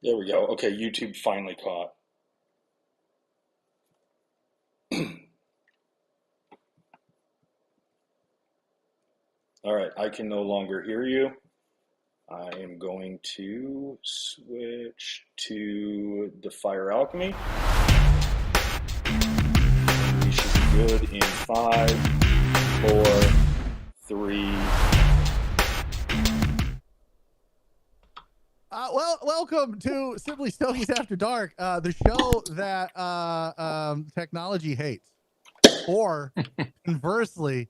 There we go. Okay, YouTube finally caught. All right, I can no longer hear you. I am going to switch to the Fire Alchemy. We should be good in 5, 4, 3. Welcome to Simply Stogies After Dark, the show that technology hates, or conversely,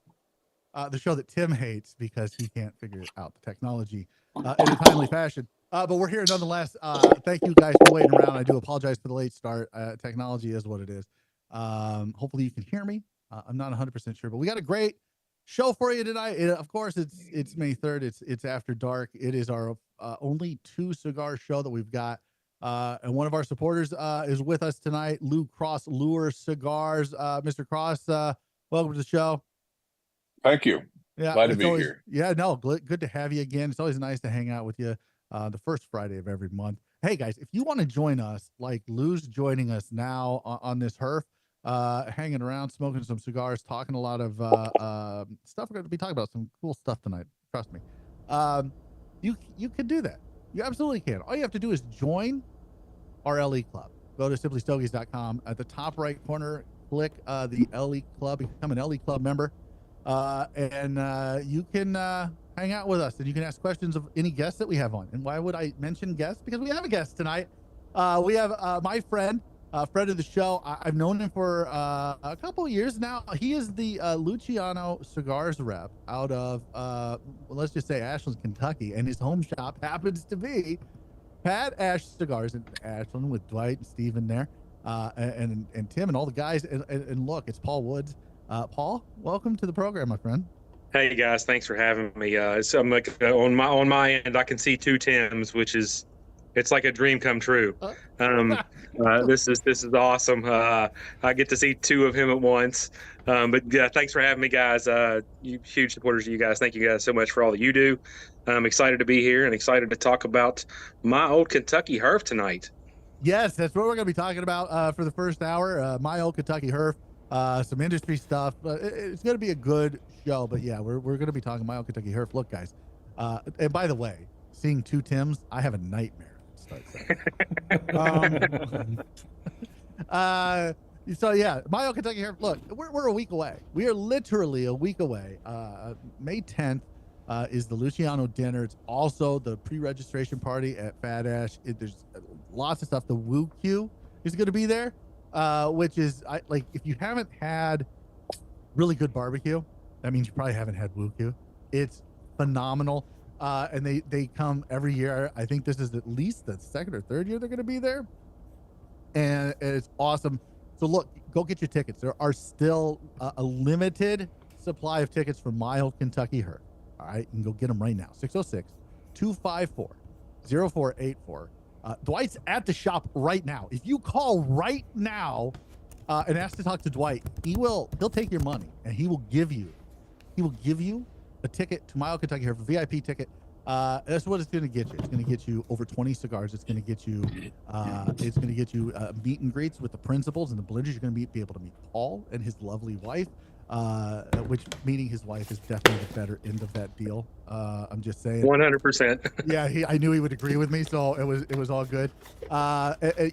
the show that Tim hates because he can't figure out the technology in a timely fashion. But we're here nonetheless. Thank you guys for waiting around. I do apologize for the late start. Technology is what it is. Hopefully you can hear me. I'm not 100% sure, but we got a great show for you tonight. Of course, it's May 3rd. It's After Dark. It is our only 2 cigar show that we've got. And one of our supporters is with us tonight, Lou Cross Lure Cigars. Mr. Cross, welcome to the show. Thank you. Yeah, Glad to be here. Yeah, no, good to have you again. It's always nice to hang out with you the first Friday of every month. Hey, guys, if you want to join us, like Lou's joining us now on this herf, hanging around, smoking some cigars, talking a lot of stuff. We're going to be talking about some cool stuff tonight. Trust me. You can do that. You absolutely can. All you have to do is join our LE Club. Go to simplystogies.com. At the top right corner, click the LE Club. Become an LE Club member. And you can hang out with us, and you can ask questions of any guests that we have on. And why would I mention guests? Because we have a guest tonight. We have my friend of the show. I've known him for a couple of years now. He is the Luciano Cigars rep out of, let's just say, Ashland, Kentucky, and his home shop happens to be Pat Ash Cigars in Ashland with Dwight and Steven there, and Tim and all the guys. And look, it's Paul Woods. Paul, welcome to the program, my friend. Hey guys, thanks for having me. So I'm like on my end, I can see 2 Tims, which is it's like a dream come true. This is awesome. I get to see 2 of him at once. But yeah, thanks for having me, guys. You huge supporters of you guys. Thank you guys so much for all that you do. I'm excited to be here and excited to talk about my old Kentucky herf tonight. Yes, that's what we're going to be talking about for the first hour. My old Kentucky herf. Some industry stuff. It's going to be a good show, but yeah, we're going to be talking my old Kentucky herf. Look, guys, and by the way, seeing 2 Tims, I have a nightmare. So yeah, my old Kentucky herf. Look, we're a week away. We are literally a week away. May 10th is the Luciano dinner. It's also the pre-registration party at Fat Ash. There's lots of stuff. The Woo Q is going to be there. Which is like, if you haven't had really good barbecue, that means you probably haven't had Woo-Q. It's phenomenal. And they come every year. I think this is at least the 2nd or 3rd year they're going to be there. And it's awesome. So look, go get your tickets. There are still a limited supply of tickets for my old Kentucky herf. All right. You can go get them right now. 606-254-0484. Dwight's at the shop right now. If you call right now and ask to talk to Dwight, he'll take your money and he will give you a ticket to my old Kentucky herf, a VIP ticket. That's what it's going to get you. It's going to get you over 20 cigars. It's going to get you meet and greets with the principals and the blenders. You're going to be able to meet Paul and his lovely wife. Which meeting his wife is definitely the better end of that deal. I'm just saying. 100%. Yeah, I knew he would agree with me, so it was all good.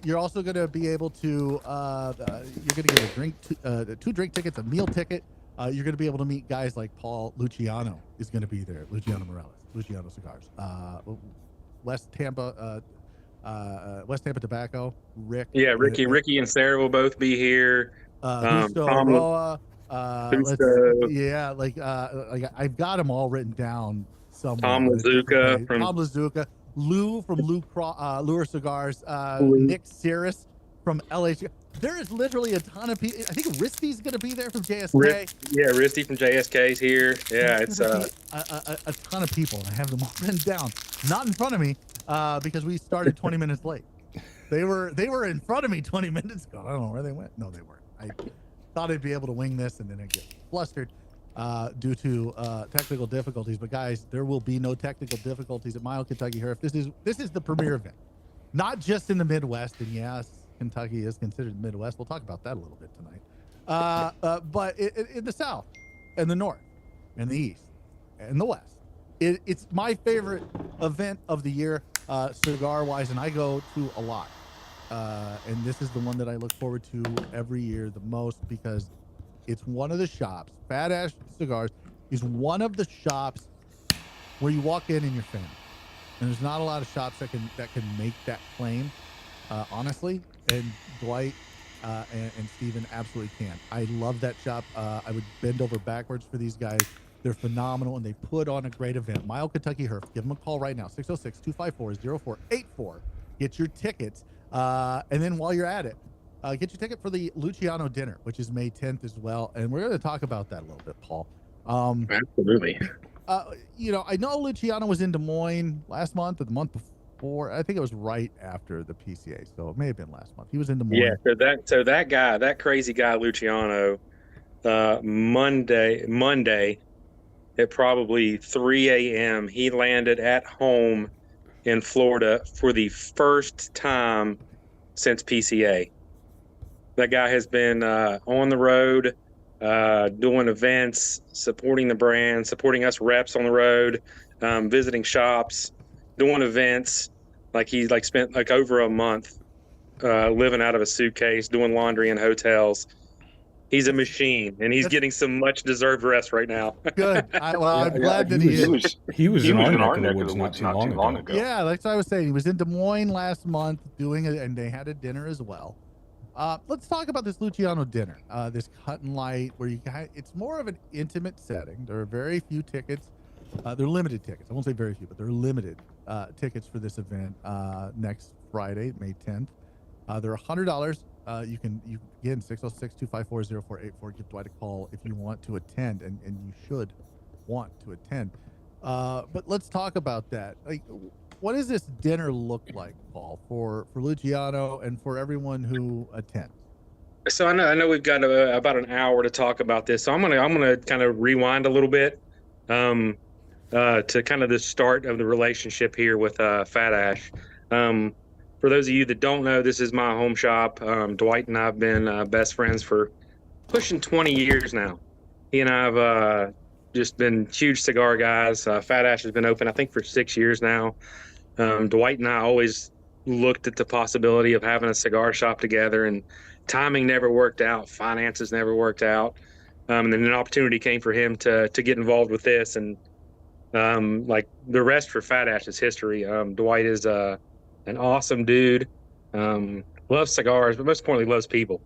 You're also going to be able to you're going to get a drink, 2 drink tickets, a meal ticket. You're going to be able to meet guys like Paul Luciano is going to be there. Luciano Morales, Luciano Cigars, West Tampa Tobacco. Rick. Yeah, Ricky and Sarah will both be here. Justo, yeah, like I've got them all written down somewhere. Tom Lazuka, Lou from Lure Cigars, Nick Cirrus from LA. There is literally a ton of people. I think Risty's going to be there from JSK. Risty from JSK is here. Yeah, it's a ton of people. I have them all written down, not in front of me, because we started 20 minutes late. They were in front of me 20 minutes ago. I don't know where they went. No, they weren't. I thought I'd be able to wing this, and then I get flustered due to technical difficulties. But guys, there will be no technical difficulties at my old Kentucky herf. This is the premier event. not just in the Midwest. And yes, Kentucky is considered the Midwest. We'll talk about that a little bit tonight. But in the South and the North and the East and the West, it's my favorite event of the year, cigar wise, and I go to a lot. And this is the one that I look forward to every year the most because it's one of the shops. Fat Ash Cigars is one of the shops where you walk in and you're family. And there's not a lot of shops that can make that claim, honestly. And Dwight and Steven absolutely can. I love that shop. I would bend over backwards for these guys. They're phenomenal, and they put on a great event. Mild Kentucky Herf. Give them a call right now, 606-254-0484. Get your tickets. And then while you're at it, get your ticket for the Luciano dinner, which is May 10th as well. And we're going to talk about that a little bit, Paul. Absolutely. I know Luciano was in Des Moines last month or the month before. I think it was right after the PCA, so it may have been last month. He was in Des Moines. Yeah, so that guy, that crazy guy, Luciano, Monday at probably 3 a.m., he landed at home in Florida for the first time since PCA. That guy has been on the road, doing events, supporting the brand, supporting us reps on the road, visiting shops, doing events. Like he spent over a month living out of a suitcase, doing laundry in hotels. He's a machine, and he's getting some much deserved rest right now. Good. I'm glad that he is. He was in our neck of the woods not too long ago. Yeah, like I was saying, he was in Des Moines last month doing it, and they had a dinner as well. Let's talk about this Luciano dinner, this cut and light, where it's more of an intimate setting. There are very few tickets. They're limited tickets. I won't say very few, but they're limited tickets for this event next Friday, May 10th. They're $100. You can again 606-254-0484. Give Dwight a call if you want to attend, and you should want to attend. But let's talk about that. Like, what does this dinner look like, Paul, for Luciano and for everyone who attends? So I know we've got about an hour to talk about this. So I'm gonna kind of rewind a little bit to kind of the start of the relationship here with Fat Ash. For those of you that don't know, this is my home shop. Dwight and I have been best friends for pushing 20 years now. He and I have just been huge cigar guys. Fat Ash has been open, I think, for 6 years now. Dwight and I always looked at the possibility of having a cigar shop together, and timing never worked out. Finances never worked out. And then an opportunity came for him to get involved with this. And like the rest for Fat Ash is history. Dwight is an awesome dude, loves cigars, but most importantly loves people.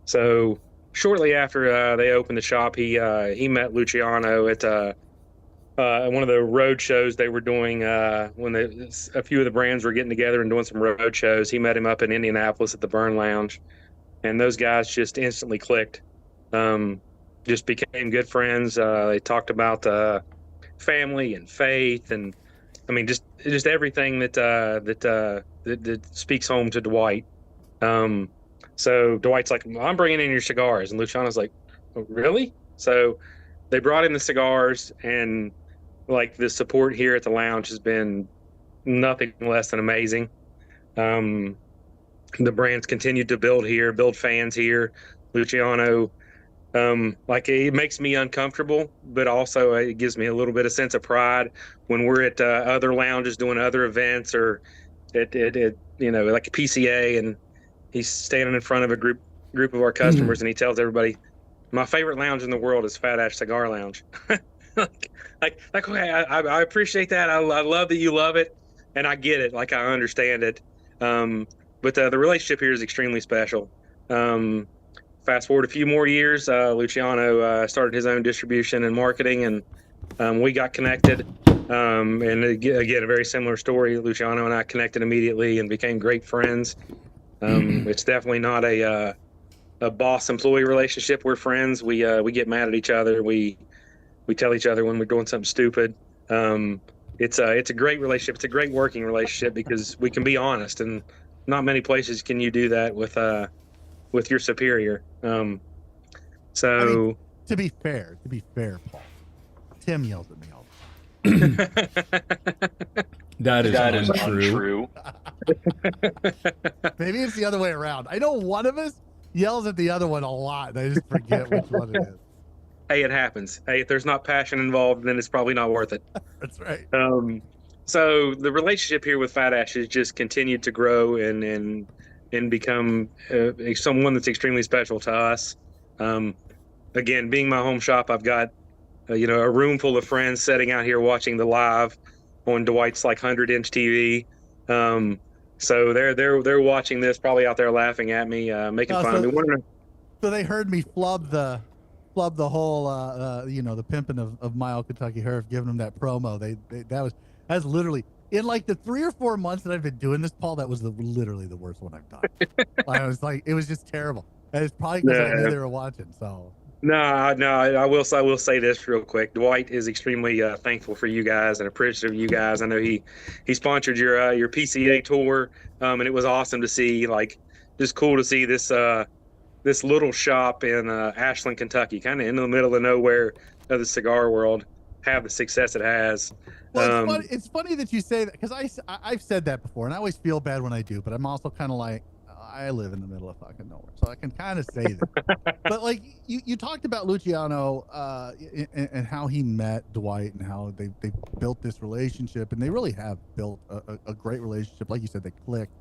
So shortly after they opened the shop, he met Luciano at one of the road shows they were doing when a few of the brands were getting together and doing some road shows. He met him up in Indianapolis at the Burn Lounge, and those guys just instantly clicked. Just became good friends. They talked about family and faith, and I mean just everything that speaks home to Dwight. So Dwight's like, I'm bringing in your cigars, and Luciano's like, oh, really? So they brought in the cigars, and like the support here at the lounge has been nothing less than amazing. The brand's continued to build fans here. Luciano, like it makes me uncomfortable, but also it gives me a little bit of sense of pride when we're at other lounges doing other events, or at like a PCA, and he's standing in front of a group of our customers, and he tells everybody, my favorite lounge in the world is Fat Ash Cigar Lounge. like okay, I appreciate that. I love that you love it, and I get it. Like I understand it. But the relationship here is extremely special. Fast forward a few more years, Luciano started his own distribution and marketing, and we got connected. And again, a very similar story. Luciano and I connected immediately and became great friends. It's definitely not a boss-employee relationship. We're friends. We get mad at each other. We tell each other when we're doing something stupid. It's a great relationship. It's a great working relationship because we can be honest, and not many places can you do that with your superior. So I mean, to be fair, Paul, Tim yells at me all the time. That is That is untrue. Maybe it's the other way around. I know one of us yells at the other one a lot, and I just forget which one it is. Hey, it happens. Hey, if there's not passion involved, then it's probably not worth it. That's right. So the relationship here with Fat Ash has just continued to grow and become someone that's extremely special to us. Again, being my home shop, I've got a room full of friends sitting out here watching the live on Dwight's like 100-inch TV. So they're watching this, probably out there laughing at me, making fun of me. So they heard me flub the whole the pimping of Mile Kentucky Herf, giving them that promo. That's literally in like the 3 or 4 months that I've been doing this, Paul. That was literally the worst one I've done. I was like, it was just terrible. And it's probably because I knew they were watching. So no, I will say this real quick. Dwight is extremely thankful for you guys and appreciative of you guys. I know he sponsored your PCA tour, and it was awesome to see. Like, just cool to see this little shop in Ashland, Kentucky, kind of in the middle of nowhere of the cigar world, have the success it has. Well, it's funny that you say that, because I've said that before, and I always feel bad when I do, but I'm also kind of like, I live in the middle of fucking nowhere, so I can kind of say that. But like you talked about Luciano and how he met Dwight and how they built this relationship, and they really have built a great relationship. Like you said, they clicked.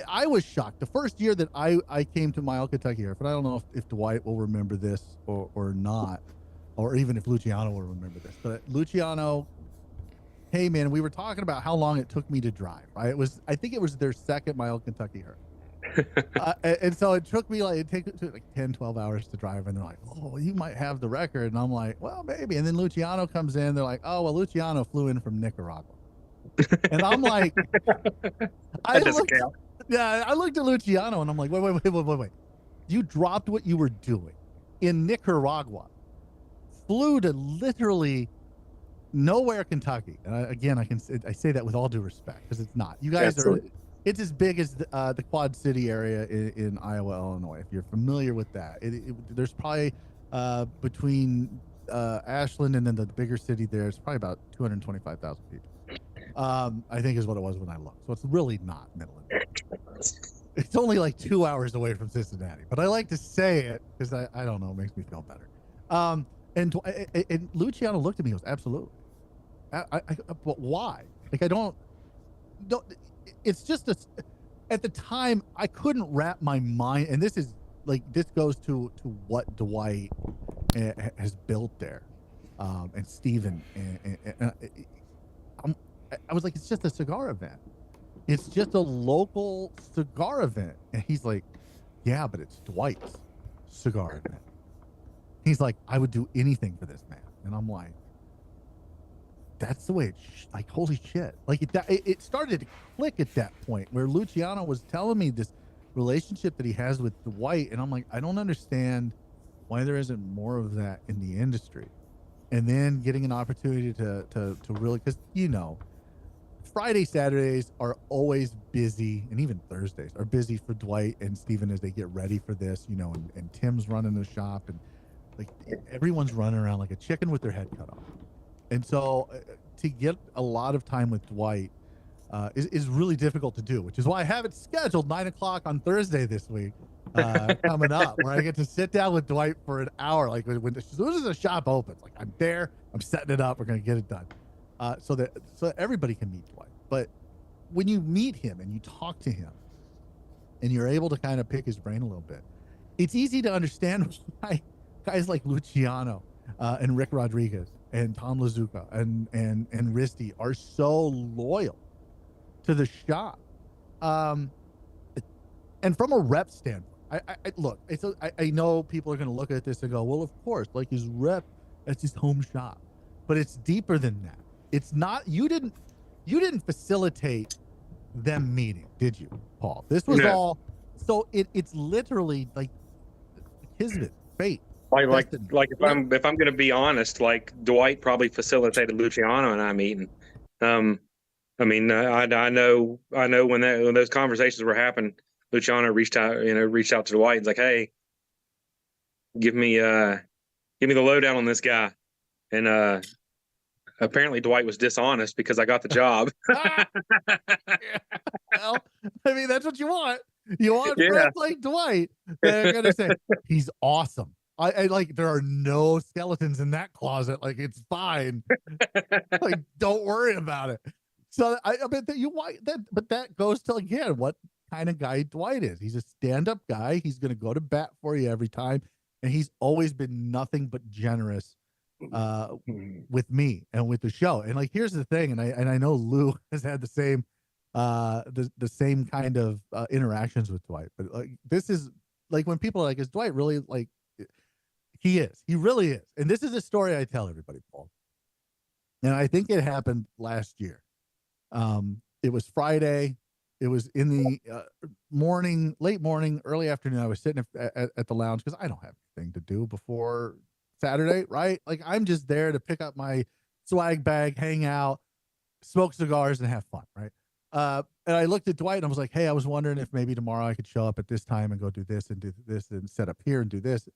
I was shocked the first year that I came to Mile Kentucky Herf, but I don't know if Dwight will remember this or not, or even if Luciano will remember this. But Luciano, hey man, we were talking about how long it took me to drive. Right? I think it was their second Mile Kentucky Herf. And so it took me like 10, 12 hours to drive, and they're like, oh, you might have the record. And I'm like, well, maybe. And then Luciano comes in, they're like, oh, well, Luciano flew in from Nicaragua. And I'm like, I looked at Luciano and I'm like, wait. You dropped what you were doing in Nicaragua, flew to literally nowhere, Kentucky. And I say that with all due respect, because it's not. You guys it's as big as the Quad City area in Iowa, Illinois. If you're familiar with that, there's probably between Ashland and then the bigger city there, it's probably about 225,000 people. I think is what it was when I looked. So it's really not middle of nowhere. It's only like 2 hours away from Cincinnati, but I like to say it because I don't know, it makes me feel better. And Luciano looked at me and goes, absolutely. But why? Like, I don't, it's just at the time I couldn't wrap my mind, and this goes to what Dwight has built there, and Steven, and I was like, it's just a cigar event. It's just a local cigar event. And he's like, yeah, but it's Dwight's cigar event. He's like, I would do anything for this man. And I'm like, that's the way it's like, holy shit. Like it started to click at that point where Luciano was telling me this relationship that he has with Dwight. And I'm like, I don't understand why there isn't more of that in the industry. And then getting an opportunity to really, because Friday, Saturdays are always busy, and even Thursdays are busy for Dwight and Steven as they get ready for this, and Tim's running the shop, and like everyone's running around like a chicken with their head cut off. And so to get a lot of time with Dwight is really difficult to do, which is why I have it scheduled 9:00 on Thursday this week coming up, where I get to sit down with Dwight for an hour. Like as soon as the shop opens, like I'm there, I'm setting it up, we're going to get it done. So that everybody can meet Dwight. But when you meet him and you talk to him and you're able to kind of pick his brain a little bit, it's easy to understand why guys like Luciano and Rick Rodriguez and Tom Lazuka and Risty are so loyal to the shop. And from a rep standpoint, I know people are going to look at this and go, well, of course, like his rep, that's his home shop. But it's deeper than that. It's not, you didn't facilitate them meeting, did you, Paul? This was all, so it's literally like kismet, fate. Like if I'm going to be honest, like Dwight probably facilitated Luciano and I meeting. I know when those conversations were happening, Luciano reached out to Dwight and was like, hey, give me the lowdown on this guy. And apparently Dwight was dishonest because I got the job. Well, I mean, that's what you want. You want Yeah. friends like Dwight that are gonna say he's awesome. I like, there are no skeletons in that closet. Like, it's fine. Like, don't worry about it. So I bet that you want that, but that goes to, again, what kind of guy Dwight is. He's a stand-up guy. He's gonna go to bat for you every time, and he's always been nothing but generous with me and with the show. And like, here's the thing, and I know Lou has had the same same kind of interactions with Dwight, but like, this is like, when people are like, is Dwight really like, he really is. And this is a story I tell everybody, Paul. And I think it happened last year. It was Friday. It was in the morning, late morning, early afternoon. I was sitting at the lounge because I don't have anything to do before Saturday, right? Like, I'm just there to pick up my swag bag, hang out, smoke cigars, and have fun, right? And I looked at Dwight and I was like, hey, I was wondering if maybe tomorrow I could show up at this time and go do this and set up here and do this.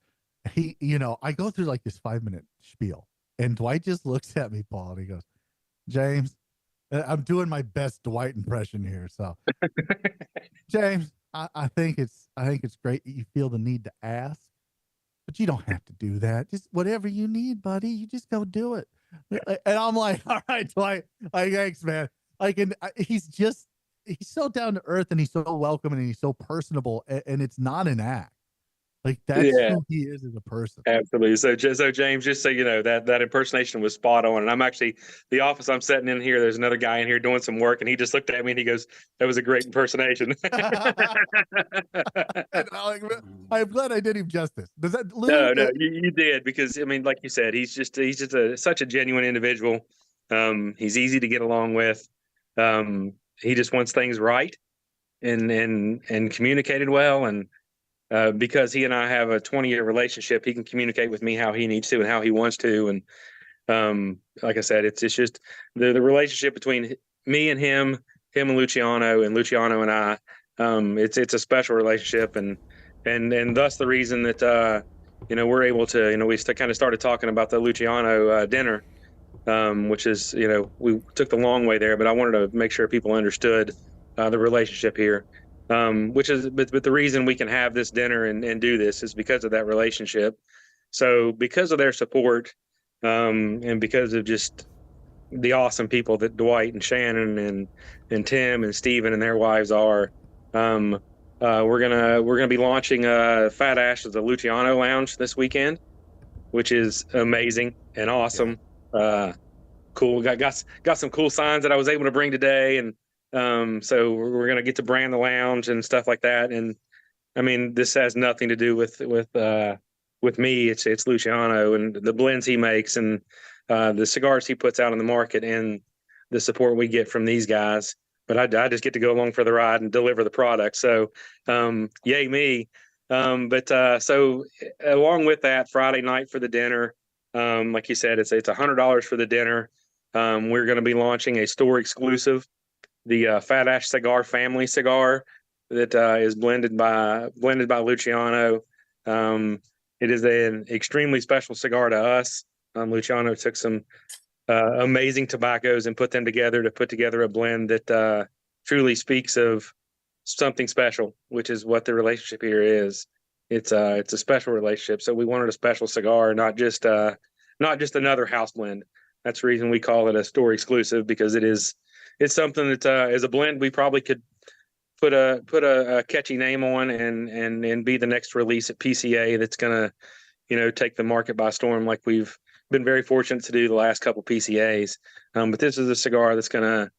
He, I go through like this 5-minute spiel, and Dwight just looks at me, Paul, and he goes, James, I'm doing my best Dwight impression here. So James, I think it's great that you feel the need to ask, but you don't have to do that. Just whatever you need, buddy, you just go do it. And I'm like, all right, Dwight, like, thanks, man. Like, and he's so down to earth, and he's so welcoming, and he's so personable, and it's not an act. Like, that's who he is as a person. Absolutely. So James, just so you know, that impersonation was spot on. And I'm actually, the office I'm sitting in here, there's another guy in here doing some work, and he just looked at me and he goes, that was a great impersonation. I'm glad I did him justice. Does that, Lou? No, you did, because I mean, like you said, he's just such a genuine individual. He's easy to get along with. He just wants things right and communicated well. And because he and I have a 20-year relationship, he can communicate with me how he needs to and how he wants to. And like I said, it's just the relationship between me and him and Luciano and I. It's a special relationship, and thus the reason that we're able to, we kind of started talking about the Luciano dinner, which is, we took the long way there, but I wanted to make sure people understood the relationship here. But the reason we can have this dinner and do this is because of that relationship. So because of their support, and because of just the awesome people that Dwight and Shannon and Tim and Steven and their wives are, we're gonna be launching Fat Ash as a Luciano Lounge this weekend, which is amazing and awesome. Cool. Got some cool signs that I was able to bring today, and so we're going to get to brand the lounge and stuff like that. And I mean, this has nothing to do with me. It's Luciano and the blends he makes, and the cigars he puts out on the market, and the support we get from these guys. But I just get to go along for the ride and deliver the product. So, yay me. So along with that, Friday night for the dinner, like you said, it's $100 for the dinner. We're going to be launching a store exclusive, the Fat Ash Cigar family cigar that is blended by Luciano. It is an extremely special cigar to us. Luciano took some amazing tobaccos and put them together to put together a blend that truly speaks of something special, which is what the relationship here is. It's a special relationship. So we wanted a special cigar, not just another house blend. That's the reason we call it a store exclusive, because it's something that as a blend we probably could put a catchy name on and be the next release at PCA that's gonna take the market by storm, like we've been very fortunate to do the last couple PCAs. But this is a cigar that's gonna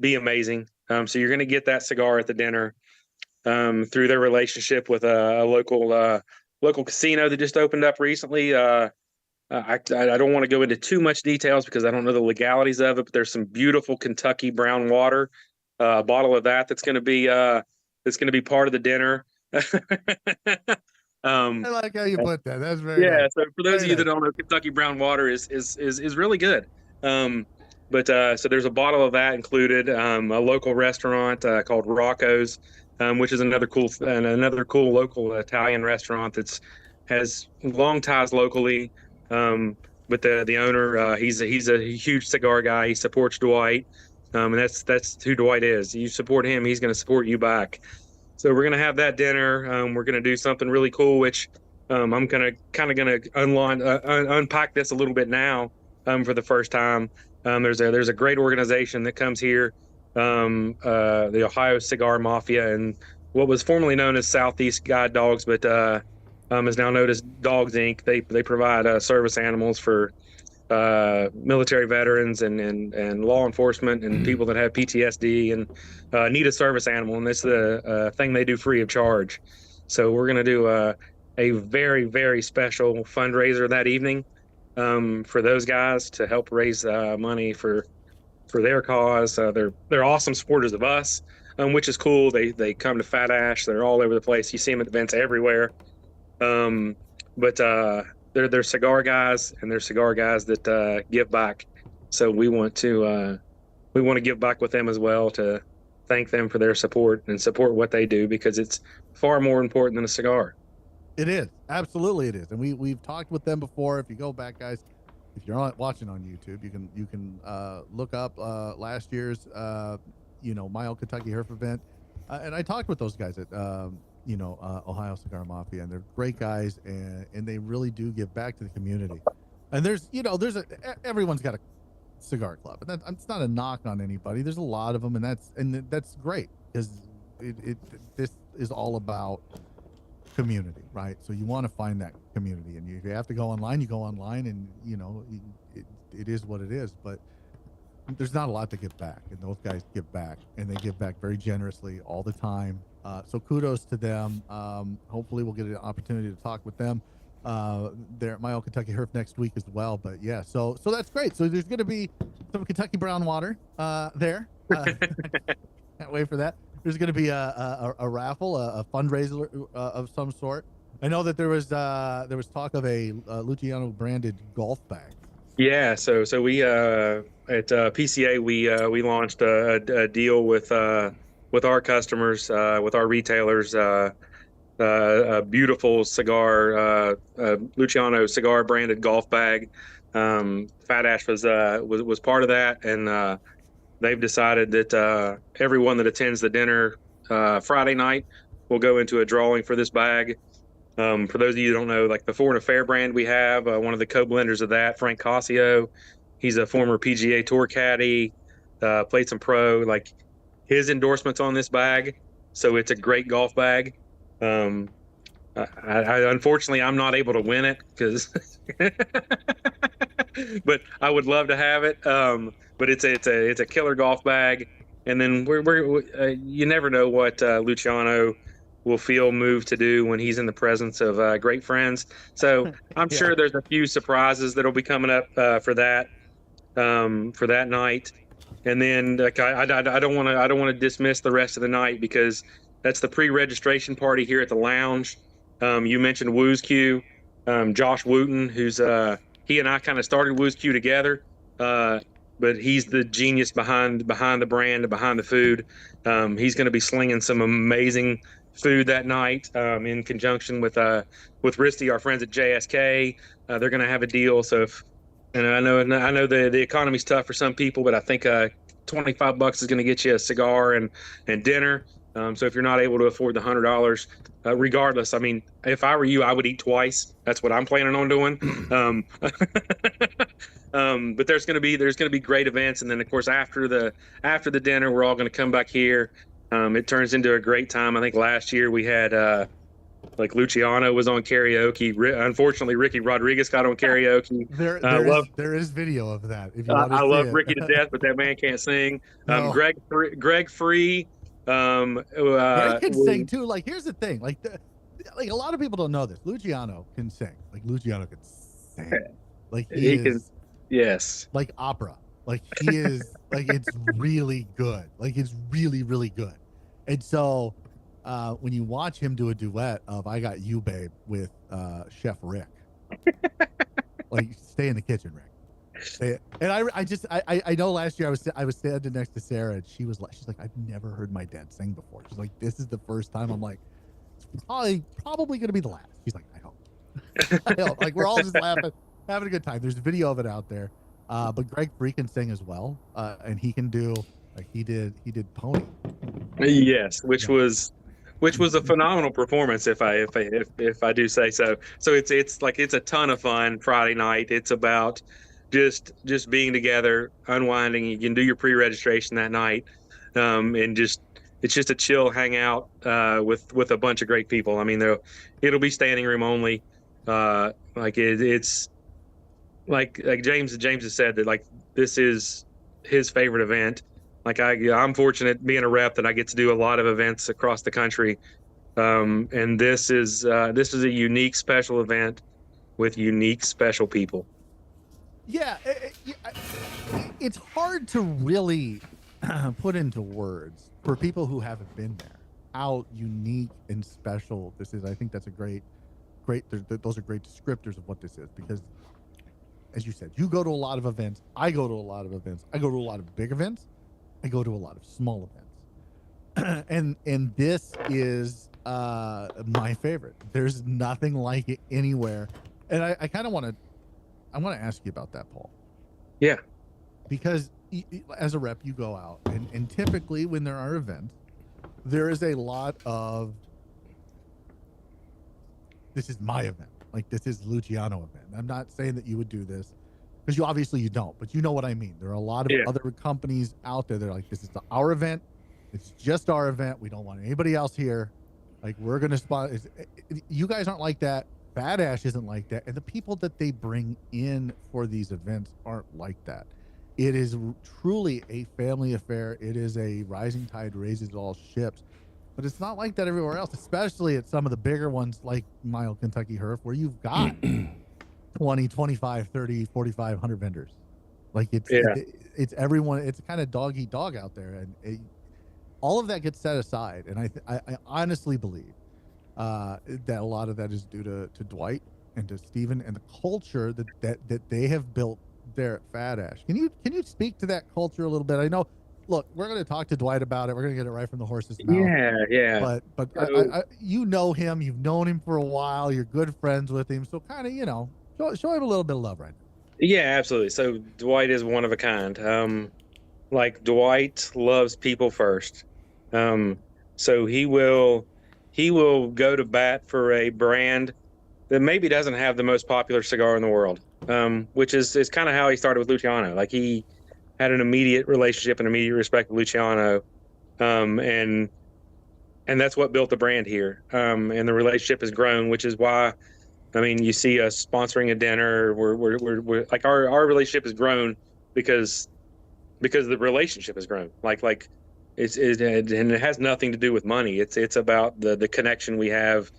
be amazing. So you're gonna get that cigar at the dinner through their relationship with a local casino that just opened up recently. I don't want to go into too much details because I don't know the legalities of it, but there's some beautiful Kentucky brown water, a bottle of that's going to be part of the dinner. I like how you put that. That's very nice. So for those of you that don't know, Kentucky brown water is really good. So there's a bottle of that included. A local restaurant called Rocco's, which is another cool local Italian restaurant has long ties locally. but the owner, he's a huge cigar guy. He supports Dwight, and that's who Dwight is. You support him, he's going to support you back. So we're going to have that dinner. We're going to do something really cool, which I'm going to unpack this a little bit now for the first time. There's a great organization that comes here, the Ohio Cigar Mafia, and what was formerly known as Southeast Guide Dogs, but is now known as Dogs Inc. They provide service animals for military veterans and law enforcement and people that have PTSD and need a service animal, and it's the thing they do free of charge. So we're going to do a very, very special fundraiser that evening for those guys to help raise money for their cause. They're awesome supporters of us, which is cool. They come to Fat Ash. They're all over the place. You see them at events everywhere. But they're cigar guys, and they're cigar guys that give back. So we want to give back with them as well, to thank them for their support and support what they do, because it's far more important than a cigar. It is. Absolutely it is. And we've talked with them before. If you go back, guys, if you're watching on YouTube, you can look up last year's Mile Kentucky Herf event. And I talked with those guys at Ohio Cigar Mafia, and they're great guys, and they really do give back to the community. And everyone's got a cigar club, and it's not a knock on anybody. There's a lot of them, and that's great, because this is all about community, right? So you want to find that community, and if you have to go online, you go online, and it is what it is. But there's not a lot to give back, and those guys give back, and they give back very generously all the time. So kudos to them. Hopefully we'll get an opportunity to talk with them. They're at Mile Kentucky Herf next week as well. But yeah, so that's great. So there's going to be some Kentucky brown water there. Can't wait for that. There's going to be a raffle, a fundraiser of some sort. I know that there was talk of a Luciano branded golf bag. Yeah, so we at PCA we launched a deal with our customers, with our retailers, a beautiful cigar, Luciano cigar branded golf bag. Fat Ash was part of that, and they've decided that everyone that attends the dinner Friday night will go into a drawing for this bag. For those of you who don't know, like the Foreign Affair brand, we have one of the co-blenders of that, Frank Cossio. He's a former PGA Tour caddy, played some pro. Like, his endorsements on this bag, so it's a great golf bag. I unfortunately I'm not able to win it, because, but I would love to have it. But it's a killer golf bag, and then you never know what Luciano will feel moved to do when he's in the presence of great friends. So I'm sure there's a few surprises that'll be coming up for that night. And then I don't want to dismiss the rest of the night, because that's the pre-registration party here at the lounge. You mentioned Woo's Q, Josh Wooten, who's he and I kind of started Woo's Q together, but he's the genius behind the brand and behind the food. He's going to be slinging some amazing food that night in conjunction with Risty, our friends at JSK. They're going to have a deal. So and I know the economy's tough for some people, but I think $25 is going to get you a cigar and dinner. So if you're not able to afford the $100, regardless, I mean, if I were you, I would eat twice. That's what I'm planning on doing. But there's going to be great events, and then of course after the dinner, we're all going to come back here. It turns into a great time. I think last year we had like Luciano was on karaoke. Unfortunately, Ricky Rodriguez got on karaoke. There is video of that. If you I love Ricky to death, but that man can't sing. No. Greg Free. Greg can sing too. Like, here's the thing. Like a lot of people don't know this. Luciano can sing. Like, Luciano can sing. Like he can. Yes. Like opera. Like he is. Like, it's really good. Like, it's really, really good. And so when you watch him do a duet of "I Got You, Babe" with Chef Rick, like, stay in the kitchen, Rick. And I know last year I was standing next to Sarah, and she's like, I've never heard my dad sing before. She's like, this is the first time. I'm like, it's probably going to be the last. She's like, I hope. I hope. Like, we're all just laughing. having a good time. There's a video of it out there. But Greg Free can sing as well, and he can do like he did Pony. Yes, which was a phenomenal performance, if I do say so. So it's like it's a ton of fun Friday night. It's about just being together, unwinding. You can do your pre-registration that night, and it's just a chill hangout with a bunch of great people. I mean, it'll be standing room only. It's like James has said that like this is his favorite event. Like I'm fortunate being a rep that I get to do a lot of events across the country, and this is a unique, special event with unique, special people. Yeah, it's hard to really put into words for people who haven't been there how unique and special this is. I think that's a great. Those are great descriptors of what this is because, as you said, you go to a lot of events. I go to a lot of events. I go to a lot of big events. I go to a lot of small events, and this is my favorite. There's nothing like it anywhere, and I kind of want to ask you about that, Paul. Yeah, because as a rep, you go out, and typically when there are events, there is a lot of this is my event, like this is Luciano event. I'm not saying that you would do this. Because you don't, but you know what I mean. There are a lot of other companies out there that are like, this is our event. It's just our event. We don't want anybody else here. Like, we're going to spot. You guys aren't like that. Bad Ash isn't like that. And the people that they bring in for these events aren't like that. It is truly a family affair. It is a rising tide raises all ships. But it's not like that everywhere else, especially at some of the bigger ones like Mile Kentucky Herf, where you've got 20, 25, 30, 45, 100 vendors. Like it's everyone. It's kind of dog eat dog out there. And all of that gets set aside. And I honestly believe that a lot of that is due to Dwight and to Steven and the culture that they have built there at Fat Ash. Can you speak to that culture a little bit? I know, look, we're going to talk to Dwight about it. We're going to get it right from the horse's mouth. Yeah. But I, you know him. You've known him for a while. You're good friends with him. So kind of, show him a little bit of love right now. Yeah, absolutely. So Dwight is one of a kind. Like Dwight loves people first. So he will go to bat for a brand that maybe doesn't have the most popular cigar in the world. Which is kind of how he started with Luciano. Like he had an immediate relationship and immediate respect with Luciano. And that's what built the brand here. And the relationship has grown, which is why, I mean, you see us sponsoring a dinner. We're like our relationship has grown because the relationship has grown. Like and it has nothing to do with money. It's about the connection we have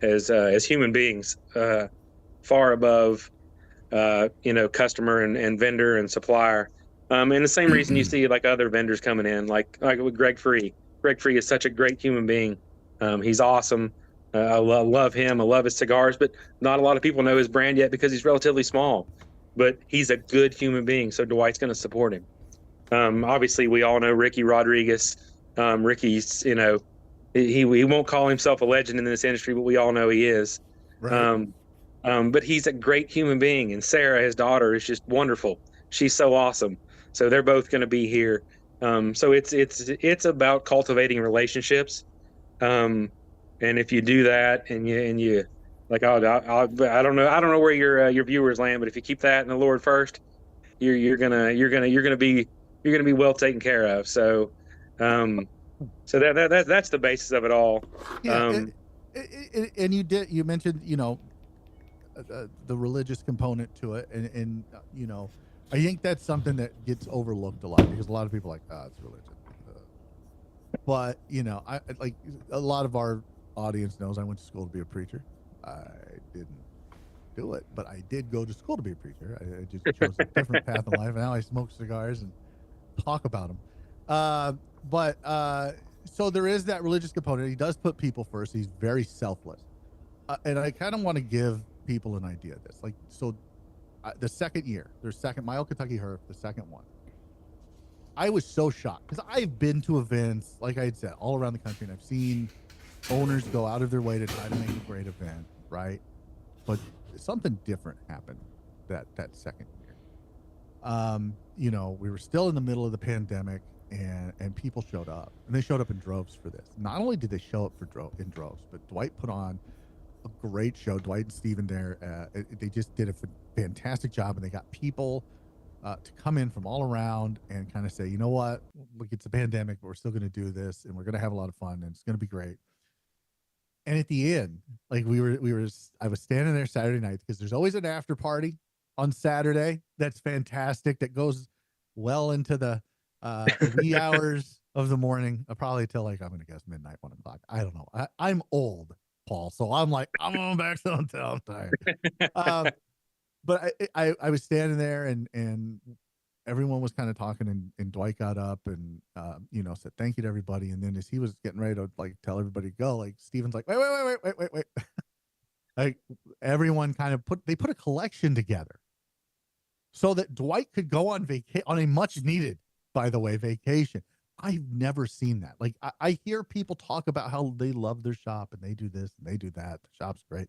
as human beings, far above customer and vendor and supplier. And the same reason you see like other vendors coming in, like with Greg Free. Greg Free is such a great human being. He's awesome. I love him. I love his cigars, but not a lot of people know his brand yet because he's relatively small. But he's a good human being, so Dwight's going to support him. Obviously, we all know Ricky Rodriguez. Ricky's, he won't call himself a legend in this industry, but we all know he is. Right. But he's a great human being, and Sarah, his daughter, is just wonderful. She's so awesome. So they're both going to be here. So it's about cultivating relationships. And if you do that, and you like, I don't know where your viewers land, but if you keep that in the Lord first, you're gonna be well taken care of. So, so that's the basis of it all. Yeah, and you mentioned the religious component to it, and I think that's something that gets overlooked a lot because a lot of people are like, it's religion. But I like a lot of our audience knows I went to school to be a preacher. I didn't do it, but I did go to school to be a preacher. I just chose a different path in life. And now I smoke cigars and talk about them. So there is that religious component. He does put people first. He's very selfless. And I kind of want to give people an idea of this. Like, so the second year, Mile Kentucky Herf, the second one, I was so shocked because I've been to events, like I had said, all around the country, and I've seen owners go out of their way to try to make a great event, right? But something different happened that second year. You know, we were still in the middle of the pandemic, and people showed up, and they showed up in droves for this. Not only did they show up in droves, but Dwight put on a great show. Dwight and Steven there, they just did a fantastic job, and they got people to come in from all around and kind of say, you know what, look, it's a pandemic, but we're still going to do this, and we're going to have a lot of fun, and it's going to be great. And at the end, like I was standing there Saturday night, because there's always an after party on Saturday that's fantastic, that goes well into the wee hours of the morning, probably till, like, I'm going to guess midnight, 1 o'clock. I don't know. I'm old, Paul, so I'm like, I'm going back to hotel time. But I was standing there, and everyone was kind of talking, and Dwight got up and you know, said thank you to everybody. And then as he was getting ready to, like, tell everybody to go, like, Steven's like, wait. Like, everyone kind of put a collection together so that Dwight could go on a much needed, by the way, vacation. I've never seen that. Like, I hear people talk about how they love their shop and they do this and they do that. The shop's great.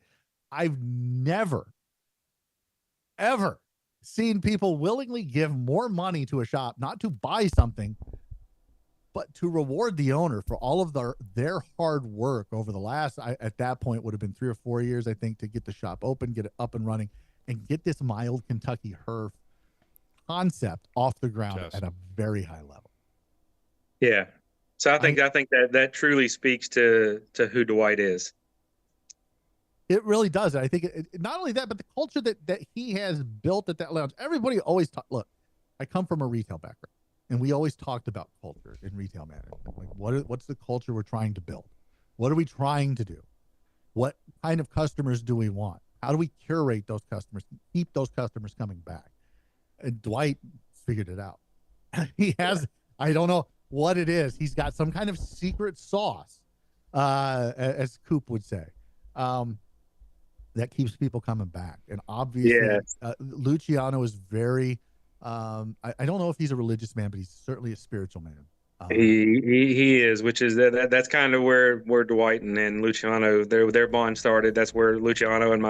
I've never, ever seen people willingly give more money to a shop, not to buy something, but to reward the owner for all of their hard work over the last, at that point, would have been 3 or 4 years, I think, to get the shop open, get it up and running, and get this mild Kentucky Herf concept off the ground at a very high level. Yeah. So I think that truly speaks to who Dwight is. It really does. I think not only that, but the culture that he has built at that lounge. Everybody always look, I come from a retail background, and we always talked about culture in retail management. Like, what's the culture we're trying to build? What are we trying to do? What kind of customers do we want? How do we curate those customers, keep those customers coming back? And Dwight figured it out. He has, I don't know what it is. He's got some kind of secret sauce, as Coop would say, that keeps people coming back. And obviously, Luciano is very, I don't know if he's a religious man, but he's certainly a spiritual man. He is, which is that's kind of where Dwight and Luciano, their bond started. That's where Luciano and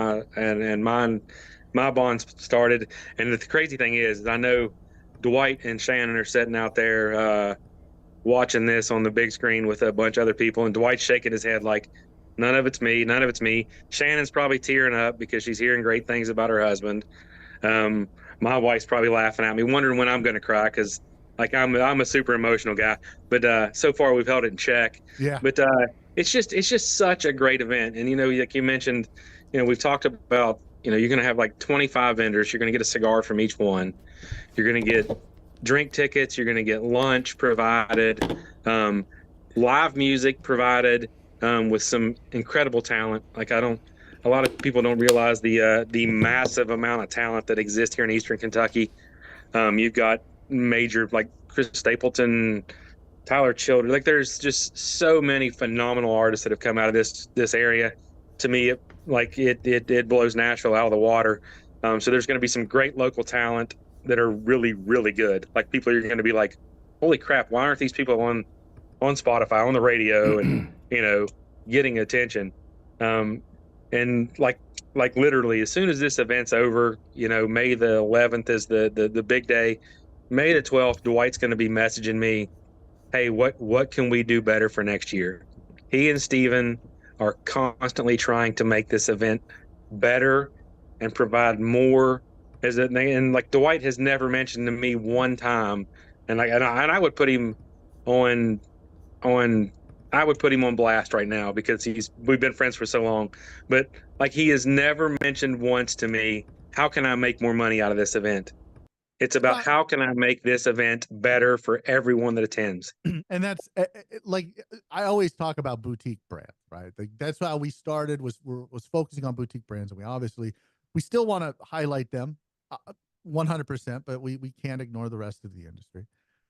my bond started. And the crazy thing is, I know Dwight and Shannon are sitting out there watching this on the big screen with a bunch of other people, and Dwight's shaking his head like, none of it's me. Shannon's probably tearing up because she's hearing great things about her husband. My wife's probably laughing at me, wondering when I'm going to cry, because, like, I'm a super emotional guy. But so far we've held it in check. Yeah. But it's just such a great event. And, you know, like you mentioned, you know, we've talked about, you know, you're going to have like 25 vendors. You're going to get a cigar from each one. You're going to get drink tickets. You're going to get lunch provided, live music provided, with some incredible talent. Like, a lot of people don't realize the massive amount of talent that exists here in Eastern Kentucky. You've got major, like, Chris Stapleton, Tyler Childers. Like, there's just so many phenomenal artists that have come out of this area. To me, it blows Nashville out of the water. So there's going to be some great local talent that are really, really good. Like, people are going to be like, holy crap, why aren't these people on Spotify, on the radio, and, you know, getting attention? And like literally, as soon as this event's over, you know, May the 11th is the big day. May the 12th, Dwight's going to be messaging me, hey, what can we do better for next year? He and Steven are constantly trying to make this event better and provide more. And like, Dwight has never mentioned to me one time, and I would put him on blast right now, because we've been friends for so long, but, like, he has never mentioned once to me, how can I make more money out of this event? It's about, how can I make this event better for everyone that attends? And that's like, I always talk about boutique brands, right? Like, that's how we started, was focusing on boutique brands. And we still want to highlight them 100%, but we can't ignore the rest of the industry.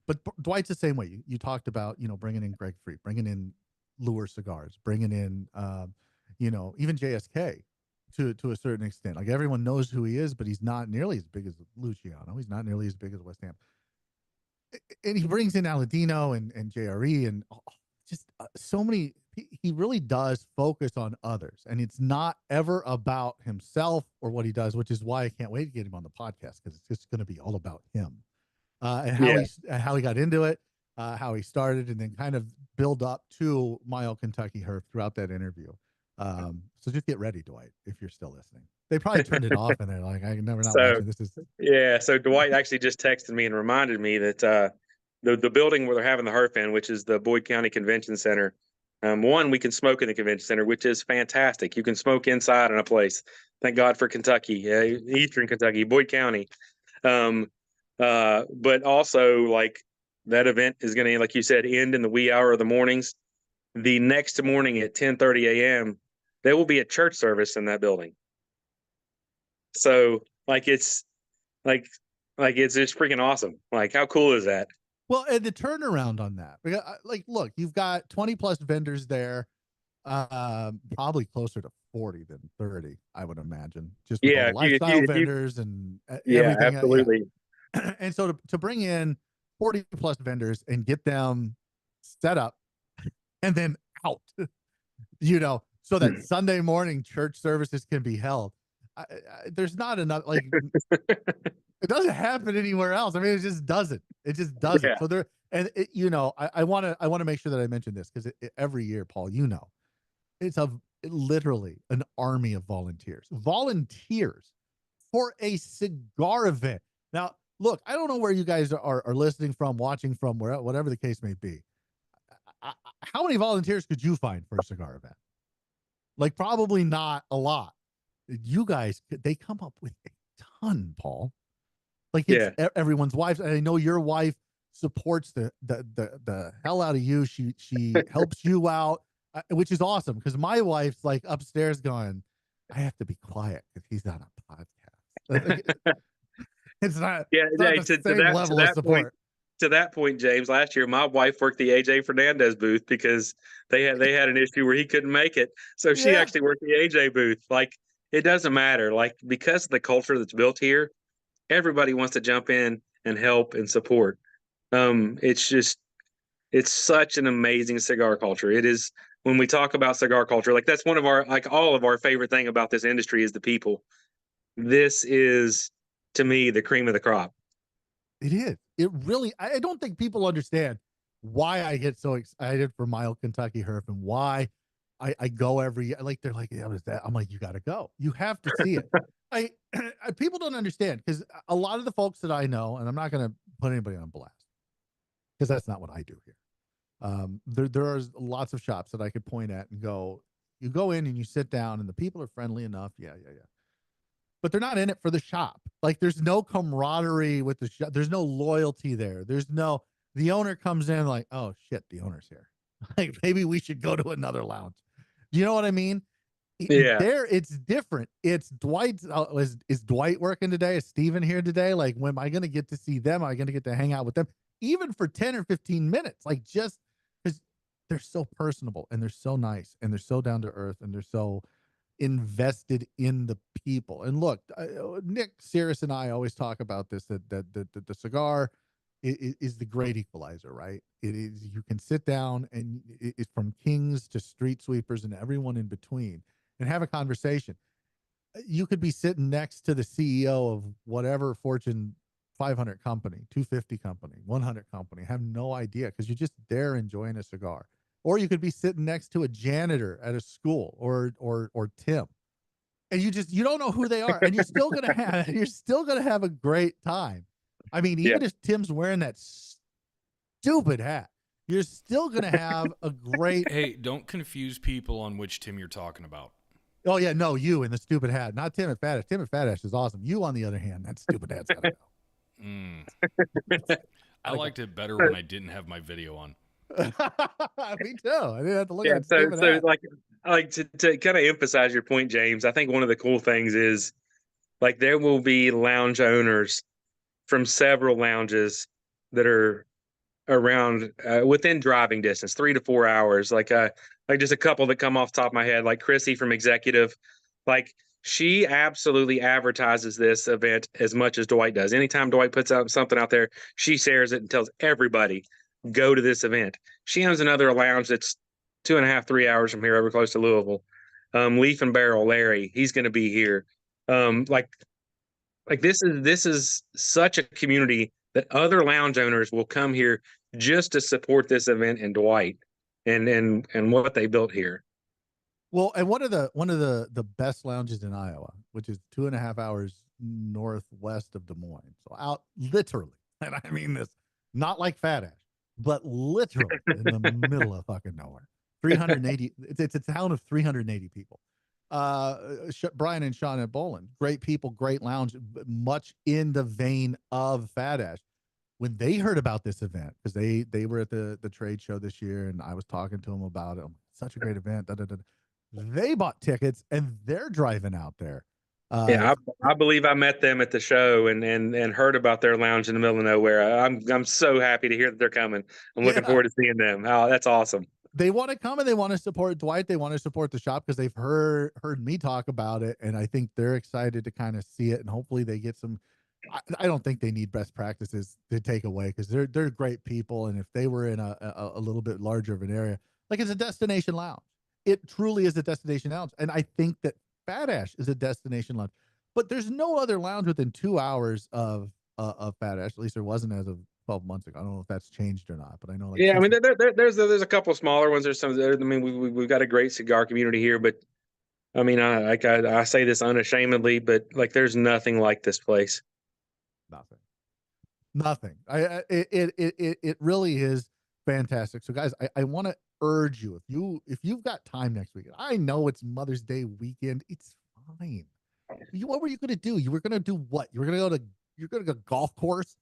But Dwight's the same way. You talked about, you know, bringing in Greg Free, bringing in Lure Cigars, bringing in, you know, even JSK to a certain extent. Like, everyone knows who he is, but he's not nearly as big as Luciano. He's not nearly as big as West Ham. And he brings in Aladino and JRE and just so many he really does focus on others, and it's not ever about himself or what he does, which is why I can't wait to get him on the podcast, because it's just going to be all about him, and how he got into it, how he started, and then kind of build up to Mile Kentucky Herf throughout that interview. So just get ready, Dwight, if you're still listening. They probably turned it off and they're like, I never not watching this. So Dwight actually just texted me and reminded me that the building where they're having the Herf in, which is the Boyd County Convention Center. One, we can smoke in the convention center, which is fantastic. You can smoke inside in a place. Thank God for Kentucky, Eastern Kentucky, Boyd County. But also, like, that event is going to, like you said, end in the wee hour of the mornings. The next morning at 10:30 a.m., there will be a church service in that building. So, it's just freaking awesome. Like, how cool is that? Well, and the turnaround on that, because, look, you've got 20 plus vendors there, probably closer to 40 than 30, I would imagine. Just with all the lifestyle vendors and everything. Absolutely. Yeah. And so to bring in 40 plus vendors and get them set up and then out, so that Sunday morning church services can be held. There's not enough, it doesn't happen anywhere else. I mean, it just doesn't. Yeah. So I want to make sure that I mention this, because every year, Paul, it's literally an army of volunteers for a cigar event. Now, look, I don't know where you guys are listening from, watching from, whatever the case may be. How many volunteers could you find for a cigar event? Like, probably not a lot. You guys, they come up with a ton, Paul. Like, it's everyone's wives. And I know your wife supports the hell out of you. She helps you out, which is awesome, because my wife's like upstairs going, I have to be quiet because he's on a podcast. It's not, the same level of support. To that point, James, last year my wife worked the AJ Fernandez booth because they had an issue where he couldn't make it. So she actually worked the AJ booth. Like, it doesn't matter. Like, because of the culture that's built here, everybody wants to jump in and help and support. It's such an amazing cigar culture. It is, when we talk about cigar culture, like, that's one of our, all of our favorite thing about this industry is the people. This is, to me, the cream of the crop. It is. It really, I don't think people understand why I get so excited for Mile Kentucky Herf and why I go every year. Like, they're like, yeah, what is that? I'm like, you got to go. You have to see it. People don't understand, because a lot of the folks that I know, and I'm not going to put anybody on blast, because that's not what I do here. There are lots of shops that I could point at and go, you go in and you sit down and the people are friendly enough. Yeah. But they're not in it for the shop. Like, there's no camaraderie with the shop. There's no loyalty there. The owner comes in like, oh shit, the owner's here. Like, maybe we should go to another lounge. Do you know what I mean? Yeah. There, it's different. It's Dwight's. Is Dwight working today? Is Steven here today? Like, when am I going to get to see them? Am I going to get to hang out with them, even for 10 or 15 minutes? Like, just because they're so personable and they're so nice and they're so down to earth and they're so invested in the people. And look, Nick Cirrus and I always talk about this, that the cigar is the great equalizer, right? It is, you can sit down and it's from kings to street sweepers and everyone in between and have a conversation. You could be sitting next to the CEO of whatever Fortune 500 company, 250 company, 100 company, have no idea, because you're just there enjoying a cigar. Or you could be sitting next to a janitor at a school, or Tim, and you don't know who they are, and you're still gonna have a great time. I mean, even if Tim's wearing that stupid hat, you're still gonna have a great. Hey, don't confuse people on which Tim you're talking about. Oh yeah, no, you in the stupid hat, not Tim at Fat Ash. Tim at Fat Ash is awesome. You, on the other hand, that stupid hat's gotta go. I liked it better when I didn't have my video on. Me too. I didn't have to look at so like to kind of emphasize your point, James. I think one of the cool things is, like, there will be lounge owners from several lounges that are around within driving distance, 3 to 4 hours. Like just a couple that come off the top of my head, like Chrissy from Executive. Like, she absolutely advertises this event as much as Dwight does. Anytime Dwight puts out something out there, she shares it and tells everybody, go to this event. She owns another lounge that's 2.5, 3 hours from here, over close to Louisville. Leaf and Barrel, Larry, he's going to be here. Like this is such a community that other lounge owners will come here just to support this event and Dwight and what they built here. Well, and one of the best lounges in Iowa, which is 2.5 hours northwest of Des Moines. So out literally, and I mean this, not like Fat Ash, but literally in the middle of fucking nowhere. 380. It's a town of 380 people. Brian and Sean at Bolin, great people, great lounge, much in the vein of Fat Ash. When they heard about this event, because they were at the trade show this year, and I was talking to them about it. Such a great event. They bought tickets and they're driving out there. Yeah, I believe I met them at the show and heard about their lounge in the middle of nowhere. I'm so happy to hear that they're coming. I'm looking forward to seeing them. Oh, that's awesome. They want to come and they want to support Dwight. They want to support the shop because they've heard me talk about it, and I think they're excited to kind of see it, and hopefully they get some. I don't think they need best practices to take away because they're great people, and if they were in a little bit larger of an area, like it's a destination lounge, it truly is a destination lounge, and I think that Fat Ash is a destination lounge, but there's no other lounge within 2 hours of Fat Ash. At least there wasn't as of 12 months ago. I don't know if that's changed or not, but I know. Like, yeah, I mean, there's a couple of smaller ones. There's some. I mean, we've got a great cigar community here, but I mean, I say this unashamedly, but like, there's nothing like this place. Nothing. It really is fantastic. So guys, I want to urge you, if you've got time next weekend, I know it's Mother's Day weekend. It's fine. What were you going to do? You were going to do what? You're going to go golf course,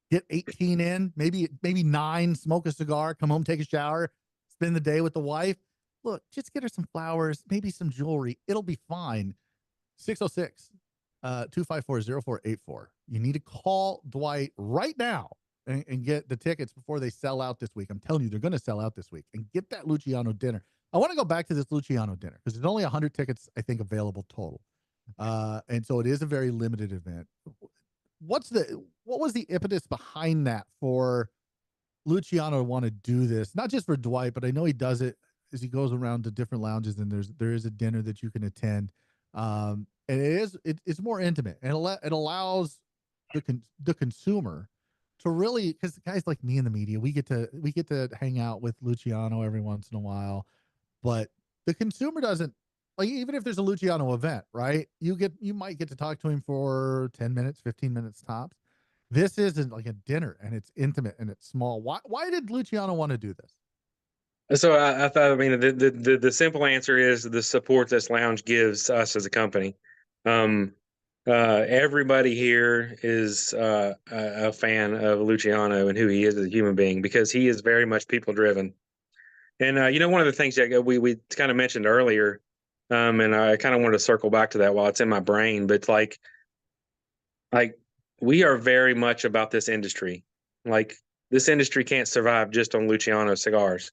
get 18 in, maybe 9, smoke a cigar, come home, take a shower, spend the day with the wife. Look, just get her some flowers, maybe some jewelry. It'll be fine. 606 254-0484. You need to call Dwight right now and get the tickets before they sell out this week. I'm telling you, they're going to sell out this week. And get that Luciano dinner. I want to go back to this Luciano dinner because there's only 100 tickets, I think, available total. And so it is a very limited event. What was the impetus behind that for Luciano to want to do this? Not just for Dwight, but I know he does it as he goes around to different lounges, and there is a dinner that you can attend. And it's more intimate, and it allows the consumer to really, because guys like me in the media, we get to hang out with Luciano every once in a while, but the consumer doesn't, like, even if there's a Luciano event, right? You might get to talk to him for 10 minutes, 15 minutes tops. This isn't like a dinner, and it's intimate and it's small. Why did Luciano want to do this? So I thought, I mean, the simple answer is the support this lounge gives us as a company. Everybody here is a fan of Luciano and who he is as a human being, because he is very much people driven. And one of the things that we kind of mentioned earlier, and I kind of wanted to circle back to that while it's in my brain, but like we are very much about this industry. Like, this industry can't survive just on Luciano cigars.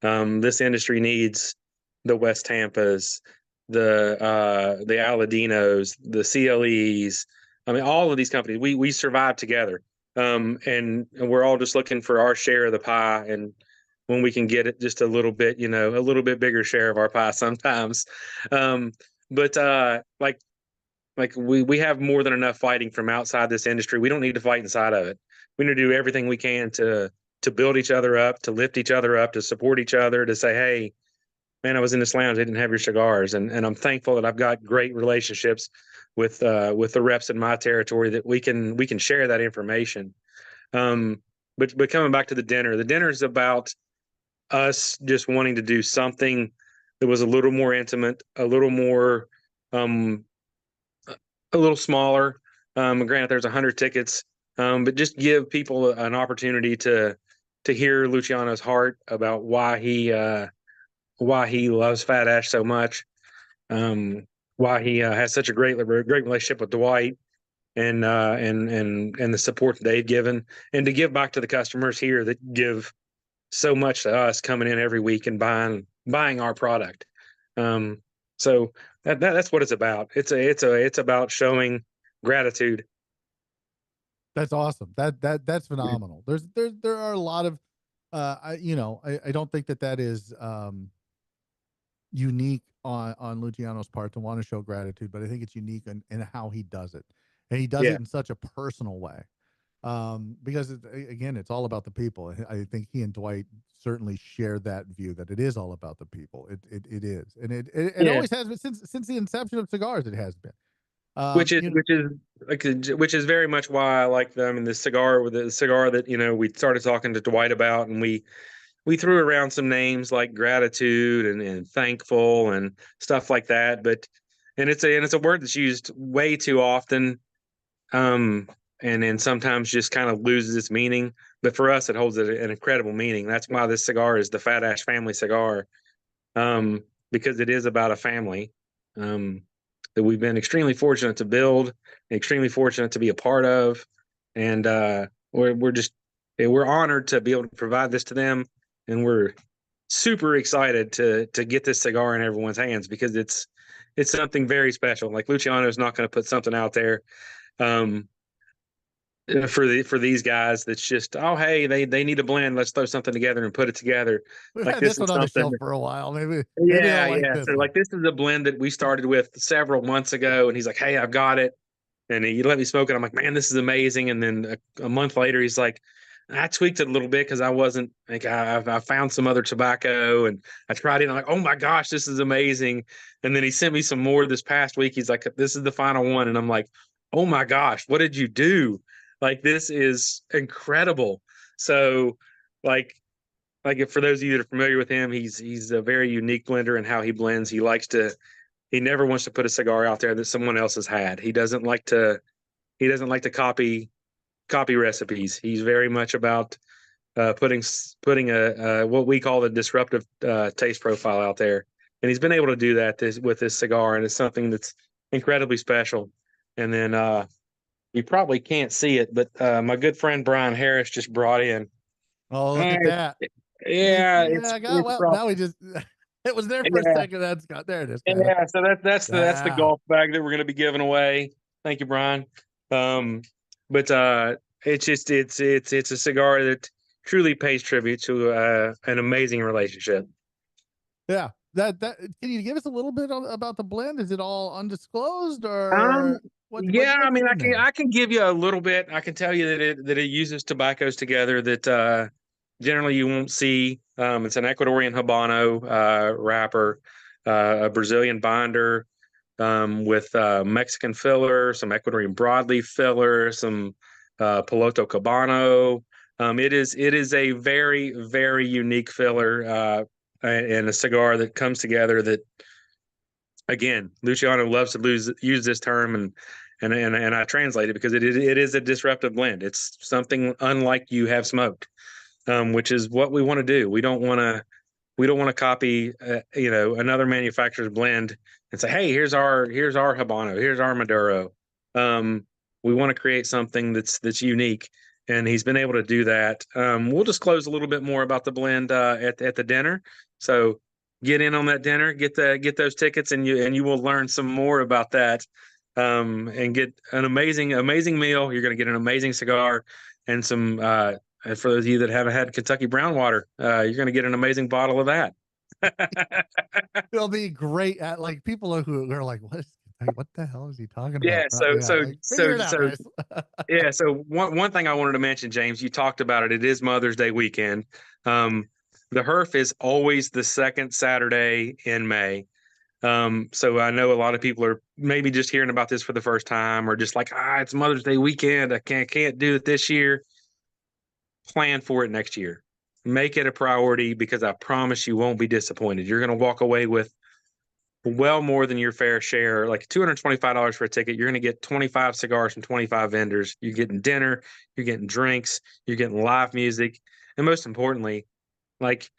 This industry needs the West Tampas, the Aladinos, the CLEs. I mean, all of these companies, we survive together. And we're all just looking for our share of the pie. And when we can get it just a little bit, a little bit bigger share of our pie sometimes. But we have more than enough fighting from outside this industry. We don't need to fight inside of it. We need to do everything we can to build each other up, to lift each other up, to support each other, to say, hey, man, I was in this lounge, they didn't have your cigars. And I'm thankful that I've got great relationships with the reps in my territory that we can share that information. But coming back to the dinner is about us just wanting to do something that was a little more intimate, a little more, a little smaller. Granted, there's 100 tickets, but just give people an opportunity to hear Luciano's heart about why he loves Fat Ash so much, why he has such a great relationship with Dwight, and the support that they've given, and to give back to the customers here that give so much to us, coming in every week and buying our product. So that's what it's about. It's about showing gratitude. That's awesome. That's phenomenal. There are a lot of, I don't think that is unique on Luciano's part to want to show gratitude, but I think it's unique in how he does it, and he does Yeah. it in such a personal way. Because again, it's all about the people. I think he and Dwight certainly share that view that it is all about the people. It is, and it Yeah. always has been since the inception of cigars. It has been. which is You know, which is like which is very much why I like them. And the cigar that we started talking to Dwight about, and we threw around some names like gratitude and thankful and stuff like that. But and it's a word that's used way too often, and then sometimes just kind of loses its meaning. But for us, it holds an incredible meaning. That's why this cigar is the Fat Ash family cigar, because it is about a family. Um, that we've been extremely fortunate to build, extremely fortunate to be a part of, and we're honored to be able to provide this to them, and we're super excited to get this cigar in everyone's hands because it's something very special. Like Luciano is not going to put something out there um, for these guys that's just, oh hey, they need a blend, let's throw something together and put it together. we've Like had this this is one on the something. shelf for a while. Maybe Yeah, they'll like yeah. this So one. like this is a blend that we started with several months ago, and he's like, "Hey, I've got it," and he let me smoke it. I'm like, "Man, this is amazing!" And then a month later, he's like, "I tweaked it a little bit because I wasn't like I found some other tobacco and I tried it. And I'm like, oh my gosh, this is amazing!" And then he sent me some more this past week. He's like, "This is the final one," and I'm like, "Oh my gosh, what did you do? Like this is incredible!" So, like if for those of you that are familiar with him, he's a very unique blender in how he blends. He never wants to put a cigar out there that someone else has had. He doesn't like to copy recipes. He's very much about putting a what we call a disruptive taste profile out there. And he's been able to do that with this cigar, and it's something that's incredibly special. And then you probably can't see it, but my good friend Brian Harris just brought in. Oh, look at that. Yeah, Yeah, I got well. Now we just it was there for a Yeah. second. That's got there. It is. Yeah, so that's the Yeah. golf bag that we're going to be giving away. Thank you, Brian. But it's just it's a cigar that truly pays tribute to an amazing relationship. Yeah. That can you give us a little bit about the blend? Is it all undisclosed Um, or yeah, I what's mean, in there? I can give you a little bit. I can tell you that it uses tobaccos together that generally you won't see. It's an Ecuadorian Habano wrapper, a Brazilian binder, with Mexican filler, some Ecuadorian broadleaf filler, some Piloto Cabano. It is a very, very unique filler and a cigar that comes together that, again, Luciano loves to use this term, and I translate it because it is a disruptive blend. It's something unlike you have smoked, which is what we want to do. We don't want to copy another manufacturer's blend and say, hey, here's our Habano, here's our Maduro. We want to create something that's unique, and he's been able to do that. We'll disclose a little bit more about the blend at the dinner. So get in on that dinner, get those tickets, and you will learn some more about that, and get an amazing meal. You're going to get an amazing cigar and some. And for those of you that haven't had Kentucky brown water, you're going to get an amazing bottle of that. It'll be great at like people who are like, what the hell is he talking about? Yeah. So figure it out, guys. yeah. So one thing I wanted to mention, James, you talked about it. It is Mother's Day weekend. The HERF is always the second Saturday in May. So I know a lot of people are maybe just hearing about this for the first time, or just like, it's Mother's Day weekend. I can't do it this year. Plan for it next year. Make it a priority, because I promise you won't be disappointed. You're going to walk away with well more than your fair share, like $225 for a ticket. You're going to get 25 cigars from 25 vendors. You're getting dinner, you're getting drinks, you're getting live music. And most importantly, like,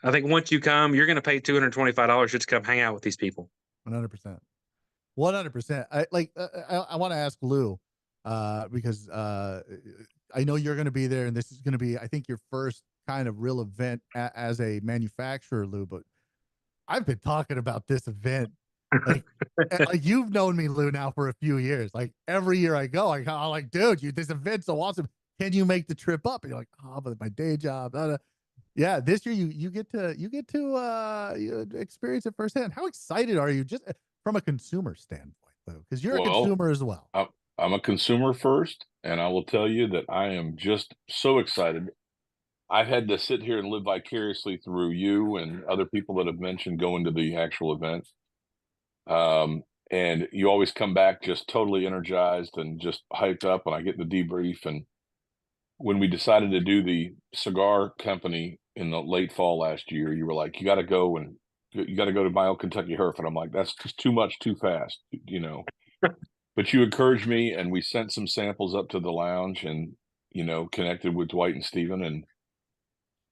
I think once you come, you're going to pay $225 just to come hang out with these people. 100%. 100%. I want to ask Lou, because I know you're going to be there, and this is going to be, I think, your first kind of real event as a manufacturer, Lou. But I've been talking about this event. Like, like you've known me, Lou, now for a few years. Like every year I go, I'm like, dude, this event's so awesome. Can you make the trip up? And you're like, oh, but my day job. Blah, blah. Yeah, this year you get to experience it firsthand. How excited are you, just from a consumer standpoint, though? Because you're a Well, consumer as well. I'm a consumer first, and I will tell you that I am just so excited. I've had to sit here and live vicariously through you and other people that have mentioned going to the actual event. And you always come back just totally energized and just hyped up, and I get the debrief. And when we decided to do the cigar company in the late fall last year, you were like, you got to go to Mile Kentucky Herf. And I'm like, that's just too much, too fast, but you encouraged me, and we sent some samples up to the lounge and, connected with Dwight and Steven, and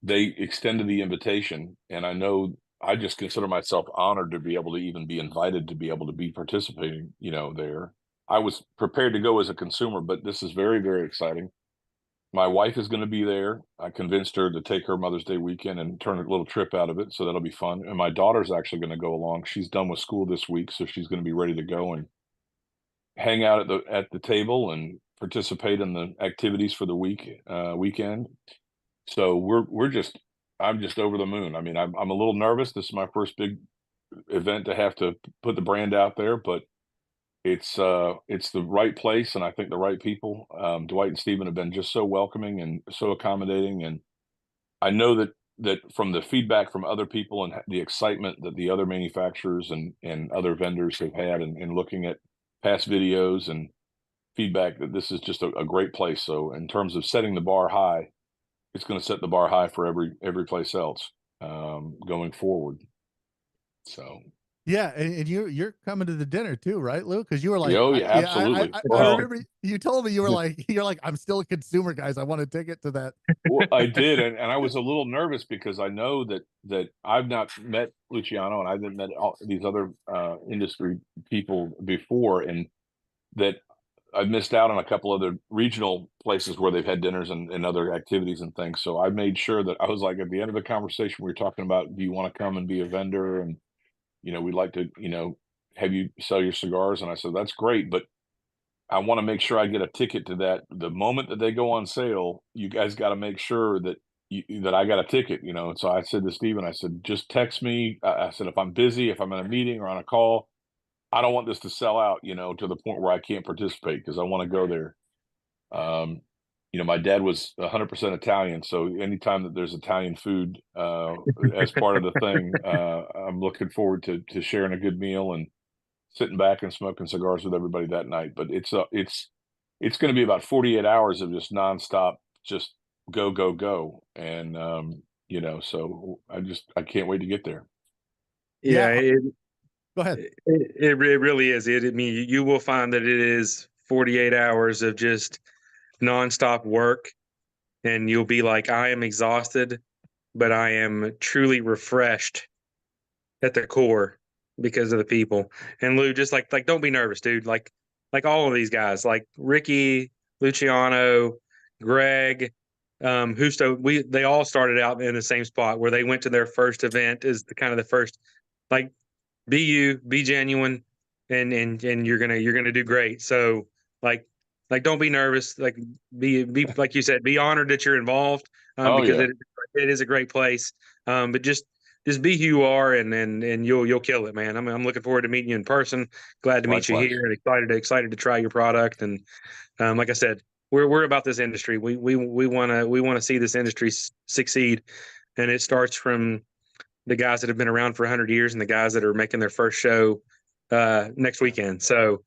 they extended the invitation. And I know I just consider myself honored to be able to even be invited to be able to be participating, there. I was prepared to go as a consumer, but this is very, very exciting. My wife is going to be there. I convinced her to take her Mother's Day weekend and turn a little trip out of it. So that'll be fun. And my daughter's actually going to go along. She's done with school this week, so she's going to be ready to go and hang out at the table and participate in the activities for the weekend. So I'm just over the moon. I mean, I'm a little nervous. This is my first big event to have to put the brand out there, but it's the right place, and I think the right people. Dwight and Steven have been just so welcoming and so accommodating, and I know that from the feedback from other people and the excitement that the other manufacturers and other vendors have had, and looking at past videos and feedback, that this is just a great place. So in terms of setting the bar high, it's going to set the bar high for every place else going forward. So Yeah, and you're coming to the dinner too, right, Lou? Because you were like, oh, yeah, absolutely. I remember you told me you're like, I'm still a consumer, guys. I want a ticket to that. Well, I did, and I was a little nervous because I know that I've not met Luciano, and I haven't met all these other industry people before, and that I've missed out on a couple other regional places where they've had dinners and other activities and things. So I made sure that I was like, at the end of the conversation, we were talking about, do you want to come and be a vendor? And, we'd like to, have you sell your cigars. And I said, that's great, but I want to make sure I get a ticket to that. The moment that they go on sale, you guys got to make sure that that I got a ticket, And so I said to Steven, I said, just text me. I said, if I'm busy, if I'm in a meeting or on a call, I don't want this to sell out, to the point where I can't participate, because I want to go there. My dad was 100% Italian, so anytime that there's Italian food as part of the thing, I'm looking forward to sharing a good meal and sitting back and smoking cigars with everybody that night. But it's going to be about 48 hours of just nonstop, just go, go, go, and so I can't wait to get there. Yeah. Go ahead. It really is. I mean, you will find that it is 48 hours of just nonstop work, and you'll be like, I am exhausted, but I am truly refreshed at the core because of the people. And Lou, just like don't be nervous, dude. Like all of these guys, like Ricky, Luciano, Greg, Husto, they all started out in the same spot where they went to their first event as the first, like, be you, be genuine, and you're gonna do great. So like don't be nervous. Like be like you said, be honored that you're involved, because it is a great place. But just be who you are, and you'll kill it, man. I'm looking forward to meeting you in person. Glad to meet you here, and excited to try your product. And like I said, we're about this industry. We want to see this industry succeed, and it starts from the guys that have been around for 100 years and the guys that are making their first show next weekend. So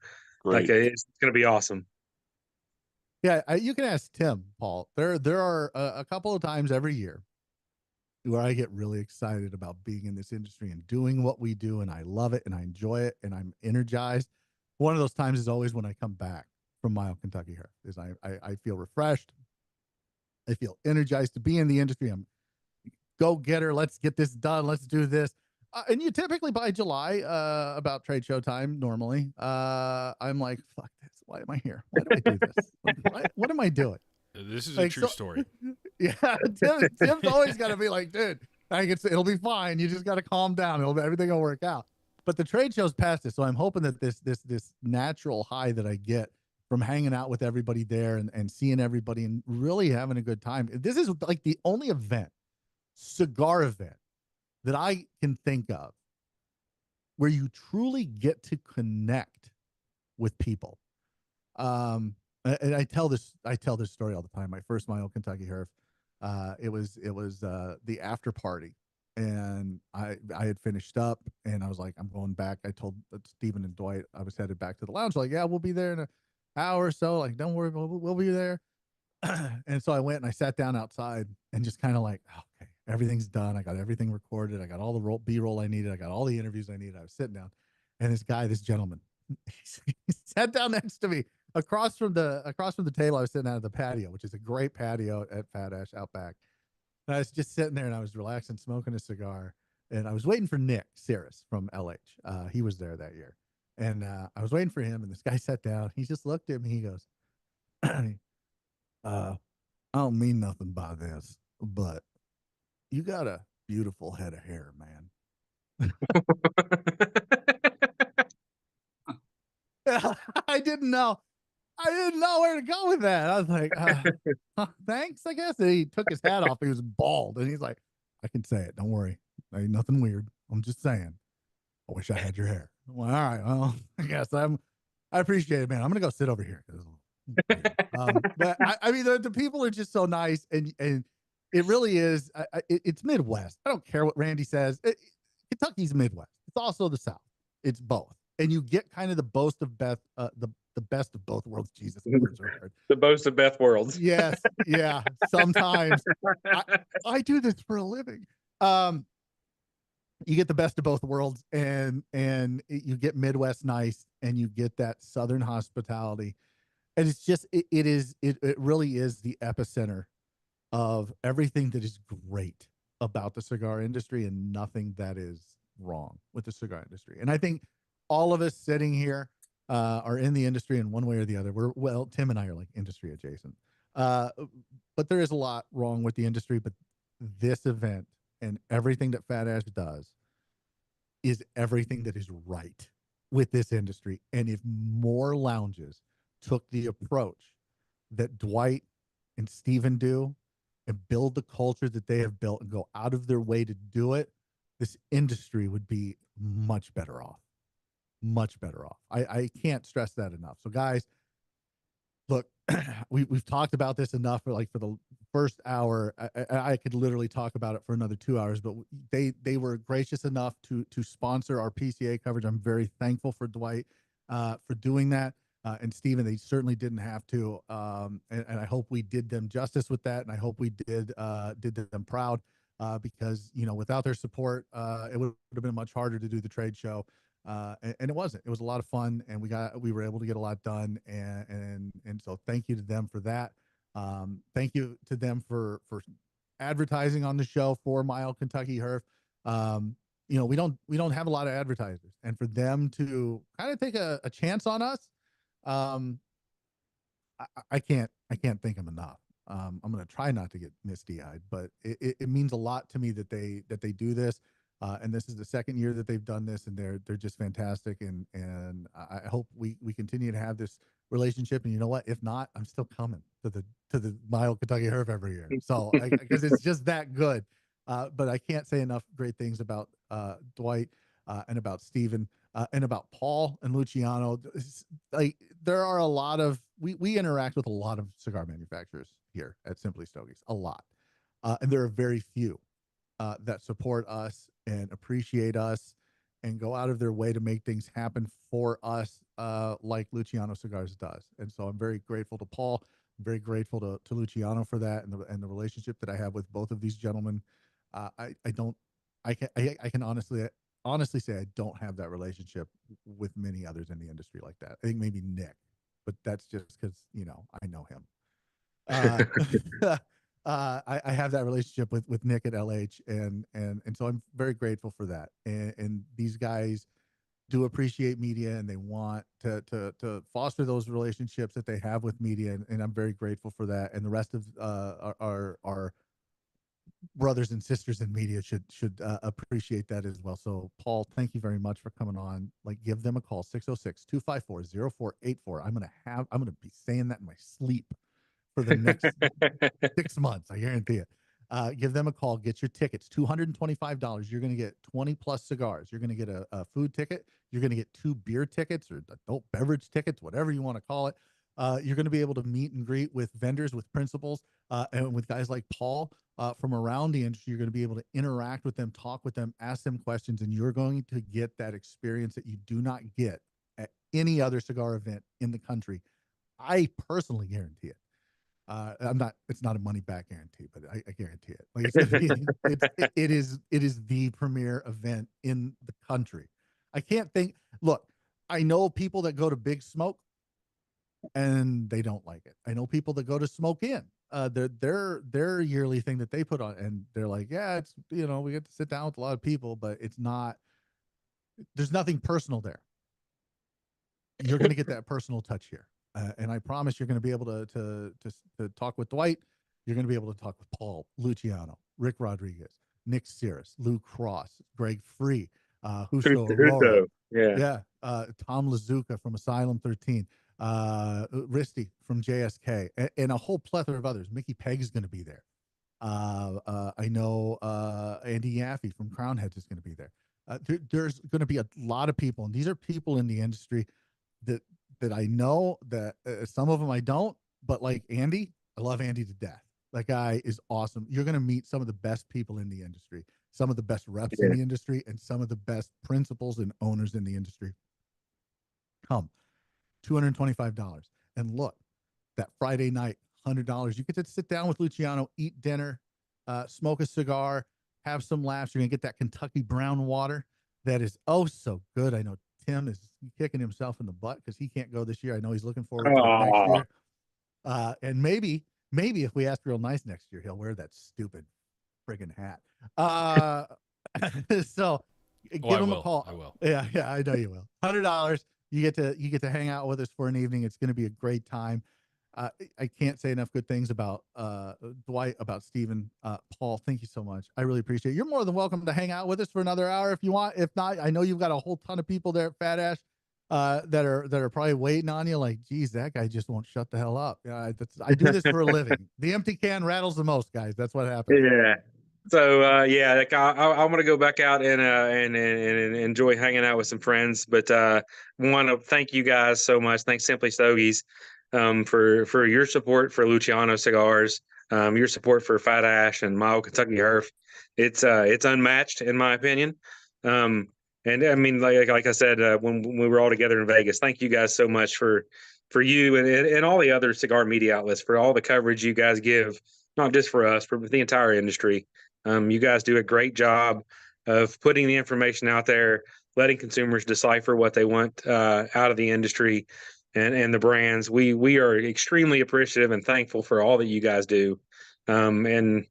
it's going to be awesome. Yeah, you can ask Tim, Paul. There are a couple of times every year where I get really excited about being in this industry and doing what we do, and I love it and I enjoy it and I'm energized. One of those times is always when I come back from Mile Kentucky Herf, is I feel refreshed. I feel energized to be in the industry. I'm go getter. Let's get this done. Let's do this. And you typically by July, about trade show time, normally, I'm like, fuck this. Why am I here? Why do I do this? What am I doing? This is a true story. Yeah. Tim's always got to be like, dude, it'll be fine. You just got to calm down. Everything will work out. But the trade show's past it. So I'm hoping that this natural high that I get from hanging out with everybody there and seeing everybody and really having a good time. This is like the only event cigar event that I can think of where you truly get to connect with people. And I tell this story all the time. My first Mile Kentucky Herf, it was the after party, and I had finished up, and I was like, I'm going back. I told Stephen and Dwight I was headed back to the lounge. Like, yeah, we'll be there in an hour or so. Like, don't worry, we'll be there. And so I went and I sat down outside and just kind of like, okay, everything's done. I got everything recorded. I got all the B-roll I needed. I got all the interviews I needed. I was sitting down, and this gentleman, he sat down next to me across from the table. I was sitting out of the patio, which is a great patio at Fat Ash out back. And I was just sitting there and I was relaxing, smoking a cigar. And I was waiting for Nick Saris from LH. He was there that year. And I was waiting for him. And this guy sat down. He just looked at me. He goes, I don't mean nothing by this, but you got a beautiful head of hair, man. I didn't know where to go with that. I was like, thanks, I guess. And he took his hat off. He was bald. And he's like, I can say it. Don't worry. Ain't nothing weird. I'm just saying. I wish I had your hair. Well, all right. Well, I guess I appreciate it, man. I'm going to go sit over here. But I mean, the people are just so nice. And it really is. It's Midwest. I don't care what Randy says. Kentucky's Midwest. It's also the South. It's both. And you get kind of the boast of Beth, the best of both worlds. Jesus, the boast of Beth worlds. Yes, yeah. Sometimes I do this for a living. You get the best of both worlds, and you get Midwest nice, and you get that Southern hospitality, and it's just it really is the epicenter of everything that is great about the cigar industry, and nothing that is wrong with the cigar industry. And I think all of us sitting here are in the industry in one way or the other. Tim and I are like industry adjacent. But there is a lot wrong with the industry, but this event and everything that Fat Ash does is everything that is right with this industry. And if more lounges took the approach that Dwight and Steven do and build the culture that they have built and go out of their way to do it, this industry would be much better off. Much better off. I can't stress that enough. So guys, look, we've talked about this enough for the first hour. I could literally talk about it for another 2 hours, but they were gracious enough to sponsor our PCA coverage. I'm very thankful for Dwight for doing that. And Steven, they certainly didn't have to. And I hope we did them justice with that. And I hope we did them proud because, without their support, it would have been much harder to do the trade show. And it wasn't. It was a lot of fun, and we were able to get a lot done, and so thank you to them for that. Thank you to them for advertising on the show for Mile Kentucky Herf. We don't have a lot of advertisers, and for them to kind of take a chance on us, I can't thank them enough. I'm going to try not to get misty-eyed, but it means a lot to me that they do this. And this is the second year that they've done this, and they're just fantastic. And I hope we continue to have this relationship. And you know what? If not, I'm still coming to the Mile Kentucky Herf every year. So because it's just that good. But I can't say enough great things about Dwight and about Steven and about Paul and Luciano. There are a lot of we interact with a lot of cigar manufacturers here at Simply Stogies, a lot, and there are very few that support us and appreciate us and go out of their way to make things happen for us like Luciano Cigars does. And so I'm very grateful to Paul. I'm very grateful to Luciano for that and the relationship that I have with both of these gentlemen. I can honestly say I don't have that relationship with many others in the industry like that. I think maybe Nick, but that's just because, I know him. I have that relationship with Nick at LH, and so I'm very grateful for that. And these guys do appreciate media, and they want to foster those relationships that they have with media, and I'm very grateful for that. And the rest of our brothers and sisters in media should appreciate that as well. So Paul, thank you very much for coming on. Give them a call, 606-254-0484. I'm gonna be saying that in my sleep for the next 6 months. I guarantee it. give them a call, get your tickets, $225. You're going to get 20 plus cigars. You're going to get a food ticket. You're going to get 2 beer tickets or adult beverage tickets, whatever you want to call it. You're going to be able to meet and greet with vendors, with principals, and with guys like Paul from around the industry. You're going to be able to interact with them, talk with them, ask them questions, and you're going to get that experience that you do not get at any other cigar event in the country. I personally guarantee it. It's not a money back guarantee, but I guarantee it. Like it is the premier event in the country. I can't think, look, I know people that go to Big Smoke and they don't like it. I know people that go to Smoke Inn, their yearly thing that they put on, and they're like, yeah, it's, we get to sit down with a lot of people, but there's nothing personal there. You're going to get that personal touch here. And I promise you're going to be able to talk with Dwight. You're going to be able to talk with Paul, Luciano, Rick Rodriguez, Nick Cirrus, Lou Cross, Greg Free, Huso Aurora, Tom Lazuka from Asylum 13, Risty from JSK, and a whole plethora of others. Mickey Pegg is going to be there. I know Andy Yaffe from Crown Heads is going to be there. There's going to be a lot of people, and these are people in the industry that I know, that some of them I don't, but like Andy, I love Andy to death. That guy is awesome. You're going to meet some of the best people in the industry, some of the best reps in the industry, and some of the best principals and owners in the industry. Come, $225. And look, that Friday night, $100. You get to sit down with Luciano, eat dinner, smoke a cigar, have some laughs. You're going to get that Kentucky brown water that is oh so good. I know Tim is kicking himself in the butt because he can't go this year. I know he's looking forward to it next year. And maybe if we ask real nice next year, he'll wear that stupid friggin' hat. So give him a call. I will. Yeah, I know you will. $100. You get to hang out with us for an evening. It's going to be a great time. I can't say enough good things about Dwight, about Steven. Paul, thank you so much. I really appreciate it. You're more than welcome to hang out with us for another hour if you want. If not, I know you've got a whole ton of people there at Fat Ash that are probably waiting on you. Like, geez, that guy just won't shut the hell up. I do this for a living. The empty can rattles the most, guys. That's what happens. Yeah. So like I want to go back out and enjoy hanging out with some friends. But want to thank you guys so much. Thanks Simply Stogies for your support for Luciano Cigars, your support for Fat Ash and my old Kentucky Herf. It's unmatched in my opinion. And I mean, like I said, when we were all together in Vegas, thank you guys so much for you and all the other cigar media outlets for all the coverage you guys give, not just for us, but for the entire industry. You guys do a great job of putting the information out there, letting consumers decipher what they want out of the industry and the brands. We are extremely appreciative and thankful for all that you guys do. And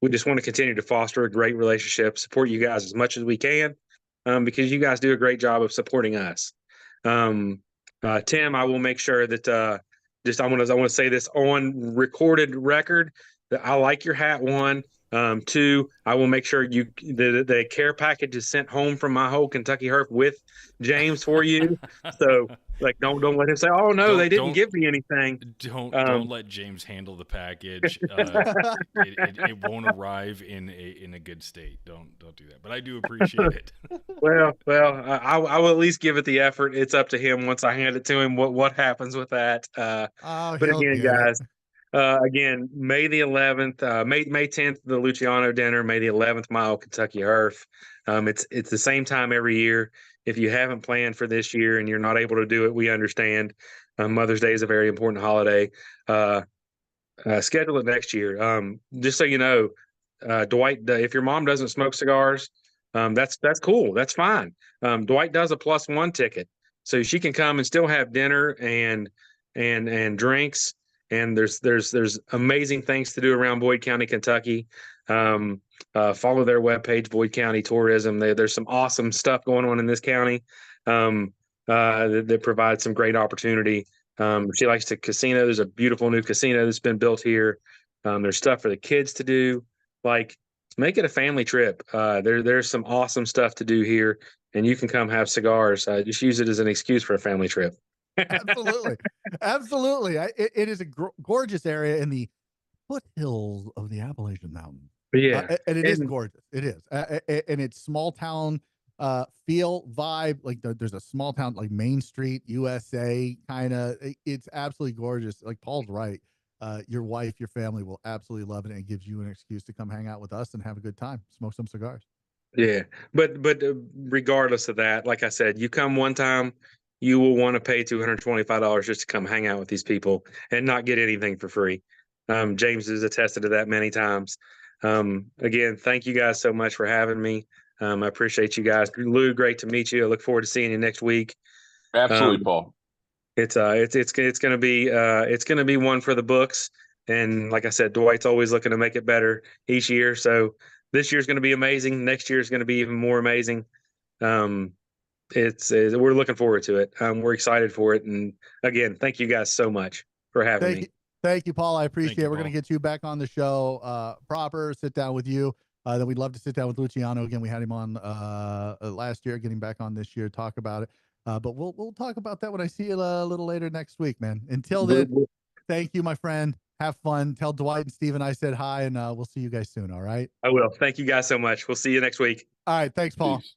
we just want to continue to foster a great relationship, support you guys as much as we can, because you guys do a great job of supporting us. Tim, I will make sure that I want to say this on recorded record that I like your hat, one. Two, I will make sure the care package is sent home from my whole Kentucky Herf with James for you. So like, don't let him say, "Oh no, they didn't give me anything." Don't let James handle the package. It won't arrive in a good state. Don't do that. But I do appreciate it. Well, I will at least give it the effort. It's up to him once I hand it to him what happens with that. But again, guys. Again, May the 11th, May 10th, the Luciano dinner, May the 11th, my old Kentucky Herf. It's the same time every year. If you haven't planned for this year and you're not able to do it, we understand. Mother's Day is a very important holiday. Schedule it next year. Just so you know, Dwight, if your mom doesn't smoke cigars, that's cool. That's fine. Dwight does a +1 ticket, so she can come and still have dinner and drinks. And there's amazing things to do around Boyd County, Kentucky. Follow their webpage, Boyd County Tourism. There's some awesome stuff going on in this county that provides some great opportunity. She likes to casino. There's a beautiful new casino that's been built here. There's stuff for the kids to do. Like, make it a family trip. There's some awesome stuff to do here, and you can come have cigars. Just use it as an excuse for a family trip. Absolutely. It is a gorgeous area in the foothills of the Appalachian Mountains. Yeah, and it is gorgeous. It is, and it's small town feel vibe. Like there's a small town like Main Street, USA kind of. It's absolutely gorgeous. Like Paul's right. Your wife, your family will absolutely love it, and it gives you an excuse to come hang out with us and have a good time, smoke some cigars. yeah. But regardless of that, like I said, you come one time, you will want to pay $225 just to come hang out with these people and not get anything for free. James has attested to that many times. Again, thank you guys so much for having me. I appreciate you guys. Lou, great to meet you. I look forward to seeing you next week. Absolutely, Paul. It's gonna be one for the books. And like I said, Dwight's always looking to make it better each year. So this year's going to be amazing. Next year's going to be even more amazing. We're looking forward to it. We're excited for it. And again, thank you guys so much for having me. Thank you, Paul. I appreciate it. We're Paul. going to get you back on the show proper, sit down with you. Then we'd love to sit down with Luciano again. We had him on last year, getting back on this year, talk about it. But we'll talk about that when I see you a little later next week, man. Until then, thank you, my friend. Have fun. Tell Dwight and Steven I said hi, and we'll see you guys soon. All right. I will. Thank you guys so much. We'll see you next week. All right. Thanks, Paul. Peace.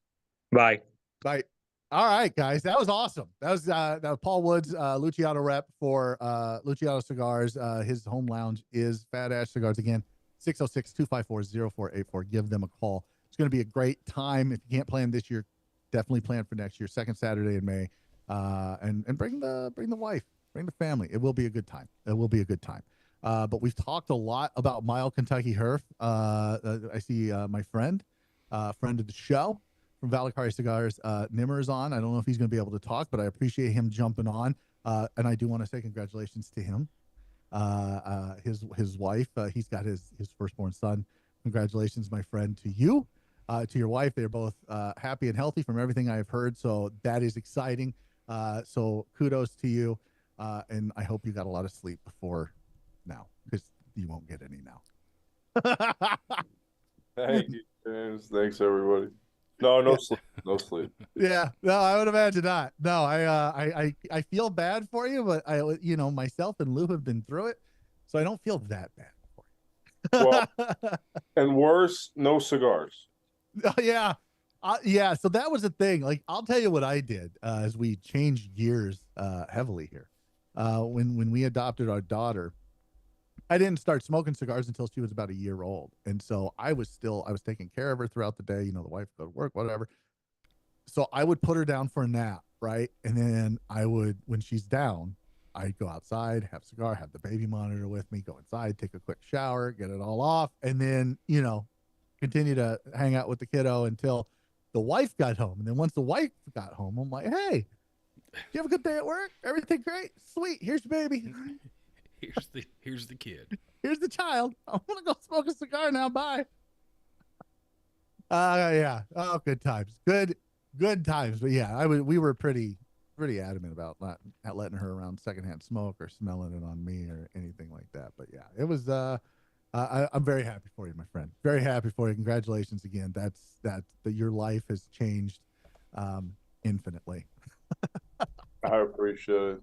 Bye. Bye. All right, guys. That was awesome. That was Paul Woods, Luciano rep for Luciano Cigars. His home lounge is Fat Ash Cigars. Again, 606-254-0484. Give them a call. It's going to be a great time. If you can't plan this year, definitely plan for next year, second Saturday in May. And bring the wife, bring the family. It will be a good time. It will be a good time. But we've talked a lot about Mild Kentucky Herf. I see my friend of the show from Valakari Cigars, Nimmer is on. I don't know if he's going to be able to talk, but I appreciate him jumping on. And I do want to say congratulations to him. His wife, he's got his firstborn son. Congratulations, my friend, to you, to your wife. They're both happy and healthy from everything I've heard. So that is exciting. So kudos to you. And I hope you got a lot of sleep before now, because you won't get any now. Thank you, James. Thanks, everybody. No sleep. No sleep. Yeah, no, I would imagine not. No, I feel bad for you, but myself and Lou have been through it, so I don't feel that bad for you. Well, and worse, no cigars. Yeah. Yeah. So that was the thing. Like, I'll tell you what I did as we changed gears heavily here. When we adopted our daughter, I didn't start smoking cigars until she was about a year old. And so I was taking care of her throughout the day, the wife would go to work, whatever. So I would put her down for a nap. Right. And then when she's down, I'd go outside, have a cigar, have the baby monitor with me, go inside, take a quick shower, get it all off. And then, continue to hang out with the kiddo until the wife got home. And then once the wife got home, I'm like, hey, you have a good day at work? Everything great? Sweet. Here's your baby. Here's the kid. Here's the child. I want to go smoke a cigar now. Bye. Yeah. Oh, good times. Good times. But yeah, we were pretty adamant about not letting her around secondhand smoke or smelling it on me or anything like that. But yeah, it was, I'm very happy for you, my friend. Very happy for you. Congratulations again. That your life has changed, infinitely. I appreciate it.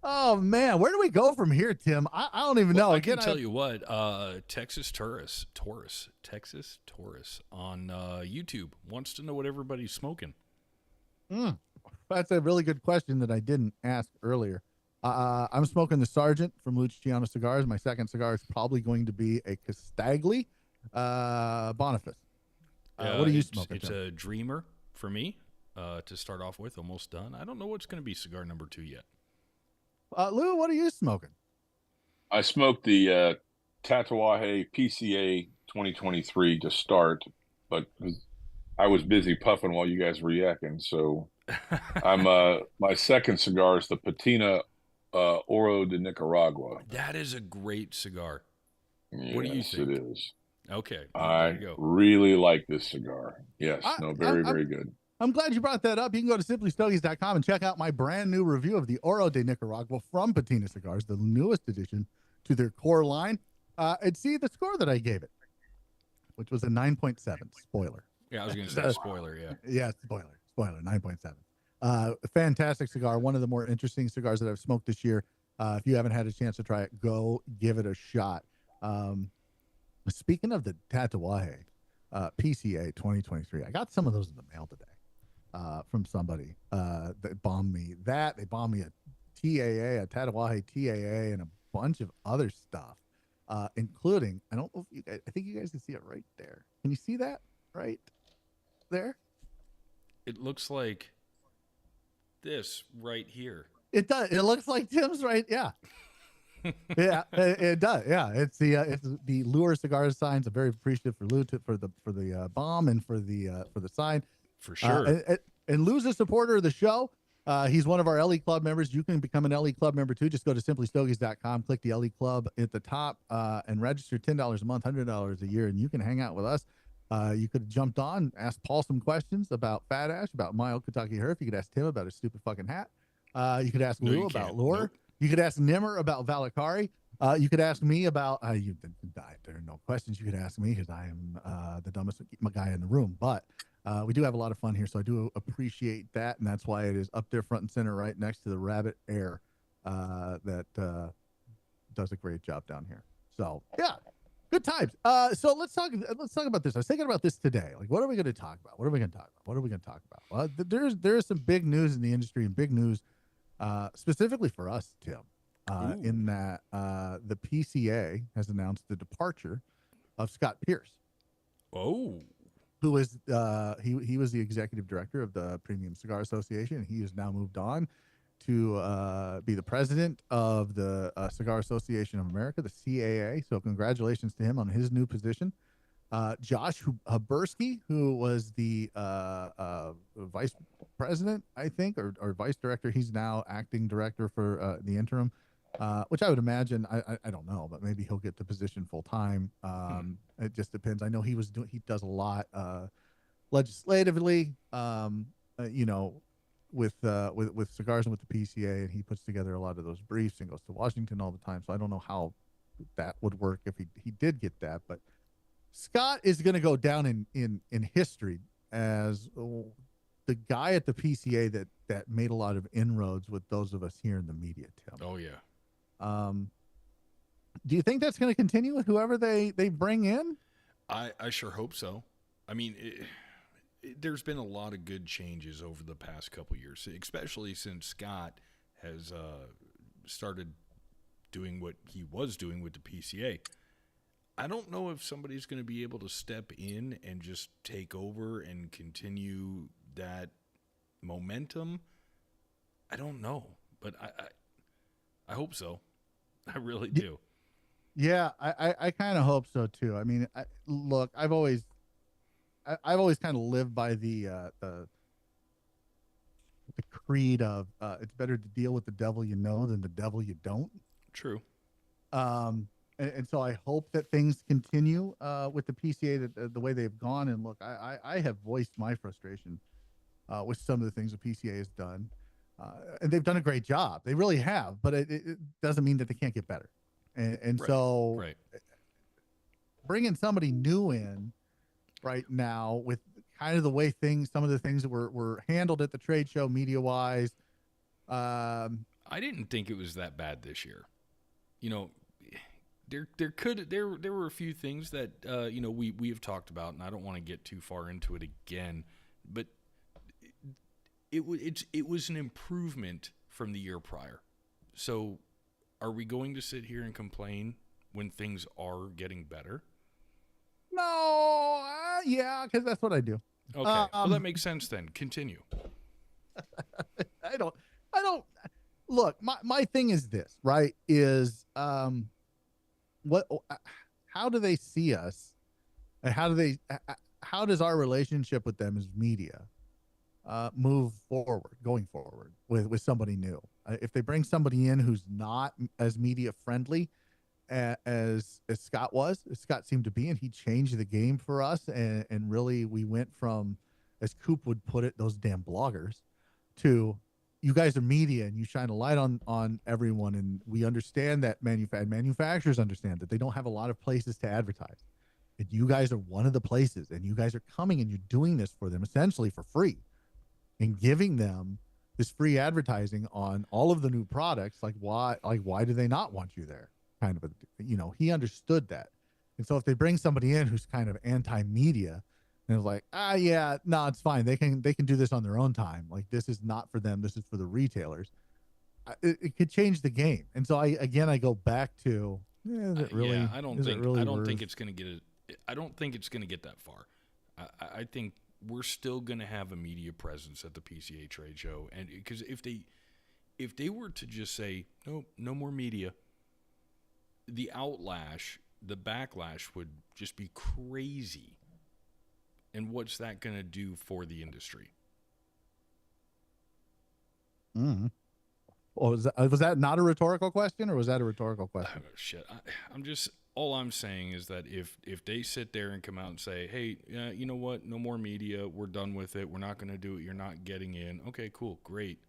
Oh man, where do we go from here, Tim? I don't even know. I can tell you what, Texas Taurus on YouTube wants to know what everybody's smoking. That's a really good question that I didn't ask earlier. I'm smoking the Sergeant from Luciano Cigars. My second cigar is probably going to be a Castagli Boniface. What are you smoking? It's a Dreamer for me to start off with, almost done. I don't know what's going to be cigar number 2 yet. Lou, what are you smoking? I smoked the Tatuaje PCA 2023 to start, but I was busy puffing while you guys were yakking. So I'm my second cigar is the Patina Oro de Nicaragua. That is a great cigar. Yes, what do you think? It is. Okay. I really like this cigar. Yes. Very good. I'm glad you brought that up. You can go to simplystogies.com and check out my brand new review of the Oro de Nicaragua from Patina Cigars, the newest addition to their core line. And see the score that I gave it, which was a 9.7. Spoiler. Yeah, I was going to say spoiler, yeah. Yeah, spoiler, 9.7. Fantastic cigar. One of the more interesting cigars that I've smoked this year. If you haven't had a chance to try it, go give it a shot. Speaking of the Tatuaje PCA 2023, I got some of those in the mail today from somebody that bombed me. They bombed me a TAA, a Tatuaje TAA, and a bunch of other stuff, including, I don't know if you guys, I think you guys can see it right there. Can you see that right there? It looks like this right here. It does. It looks like Tim's right. Yeah. Yeah, it does. Yeah, it's the Lure Cigar signs. I'm very appreciative for Lou for the bomb and for the sign. For sure. And Lou's a supporter of the show. He's one of our LE Club members. You can become an LE Club member too. Just go to simplystogies.com, click the LE Club at the top, and register $10 a month, $100 a year, and you can hang out with us. You could have jumped on, asked Paul some questions about Fat Ash, about Mild Kentucky Herf. You could ask Tim about his stupid fucking hat. You could ask Lou about Lure. Nope. You could ask Nimmer about Valakari. You could ask me about there are no questions you could ask me because I am the dumbest guy in the room. But we do have a lot of fun here, so I do appreciate that, and that's why it is up there front and center, right next to the Rabbit Air that does a great job down here. So yeah, good times. So let's talk about this. I was thinking about this today. Like, what are we going to talk about? What are we going to talk about? Well, there's some big news in the industry and big news. Specifically for us, Tim, in that the PCA has announced the departure of Scott Pierce. Oh, who is he was the executive director of the Premium Cigar Association. He has now moved on to be the president of the Cigar Association of America, the CAA. So congratulations to him on his new position. Josh Habersky, who was the vice president, I think, or vice director. He's now acting director for the interim, which I would imagine, I don't know, but maybe he'll get the position full time. It just depends. I know he does a lot legislatively, with cigars and with the PCA, and he puts together a lot of those briefs and goes to Washington all the time. So I don't know how that would work if he did get that, but Scott is going to go down in history as the guy at the PCA that made a lot of inroads with those of us here in the media, Tim. Oh, yeah. Do you think that's going to continue with whoever they bring in? I sure hope so. I mean, there's been a lot of good changes over the past couple years, especially since Scott has started doing what he was doing with the PCA. I don't know if somebody's going to be able to step in and just take over and continue that momentum. I don't know, but I hope so. I really do. Yeah, I kind of hope so too. I mean, look, I've always kind of lived by the creed of it's better to deal with the devil you know than the devil you don't. True. And so I hope that things continue with the PCA the way they've gone. And look, I have voiced my frustration with some of the things the PCA has done. And they've done a great job. They really have. But it doesn't mean that they can't get better. And right, so right. Bringing somebody new in right now with kind of the way some of the things that were handled at the trade show media-wise. I didn't think it was that bad this year. You know, there were a few things that we have talked about, and I don't want to get too far into it again, but it was an improvement from the year prior. So, are we going to sit here and complain when things are getting better? No, yeah, because that's what I do. Okay, well that makes sense then. Continue. I don't. Look, my thing is this, right? Is how do they see us? And how does our relationship with them as media move going forward with somebody new? If they bring somebody in who's not as media friendly as Scott seemed to be, and he changed the game for us, and really we went from, as Coop would put it, those damn bloggers, to you guys are media and you shine a light on everyone, and we understand that manufacturers understand that they don't have a lot of places to advertise, and you guys are one of the places, and you guys are coming and you're doing this for them essentially for free and giving them this free advertising on all of the new products. Why do they not want you there? Kind of he understood that. And so if they bring somebody in who's kind of anti-media, and it's like, yeah, no, it's fine. They can do this on their own time. Like, this is not for them. This is for the retailers. It could change the game. And so I go back to, is it really? Yeah, I don't think it's going to get it. I don't think it's going to get that far. I think we're still going to have a media presence at the PCA trade show, and because if they were to just say no more media, the backlash would just be crazy. And what's that going to do for the industry? Mm. Oh, was that not a rhetorical question, or was that a rhetorical question? Shit, all I'm saying is that if they sit there and come out and say, hey, you know what, no more media, we're done with it, we're not going to do it, you're not getting in. Okay, cool, great.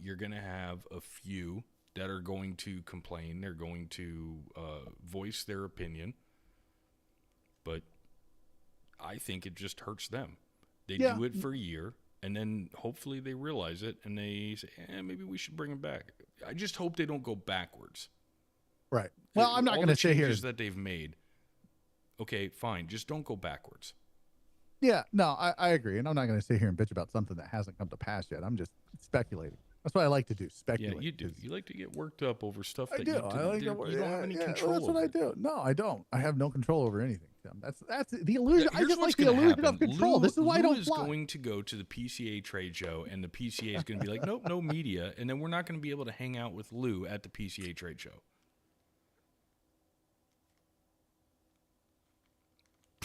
You're going to have a few that are going to complain. They're going to voice their opinion. But I think it just hurts them. They do it for a year, and then hopefully they realize it, and they say, maybe we should bring them back. I just hope they don't go backwards. Right. Well, I'm not going to say here that they've made. Okay, fine. Just don't go backwards. Yeah, no, I agree. And I'm not going to sit here and bitch about something that hasn't come to pass yet. I'm just speculating. That's what I like to do, speculate. Yeah, you do. You like to get worked up over stuff that you don't have any control over. That's what I do. No, I don't. I have no control over anything, Tim. That's the illusion. I just like the illusion of control. This is why I don't fly. Lou is going to go to the PCA trade show, and the PCA is going to be like, nope, no media, and then we're not going to be able to hang out with Lou at the PCA trade show.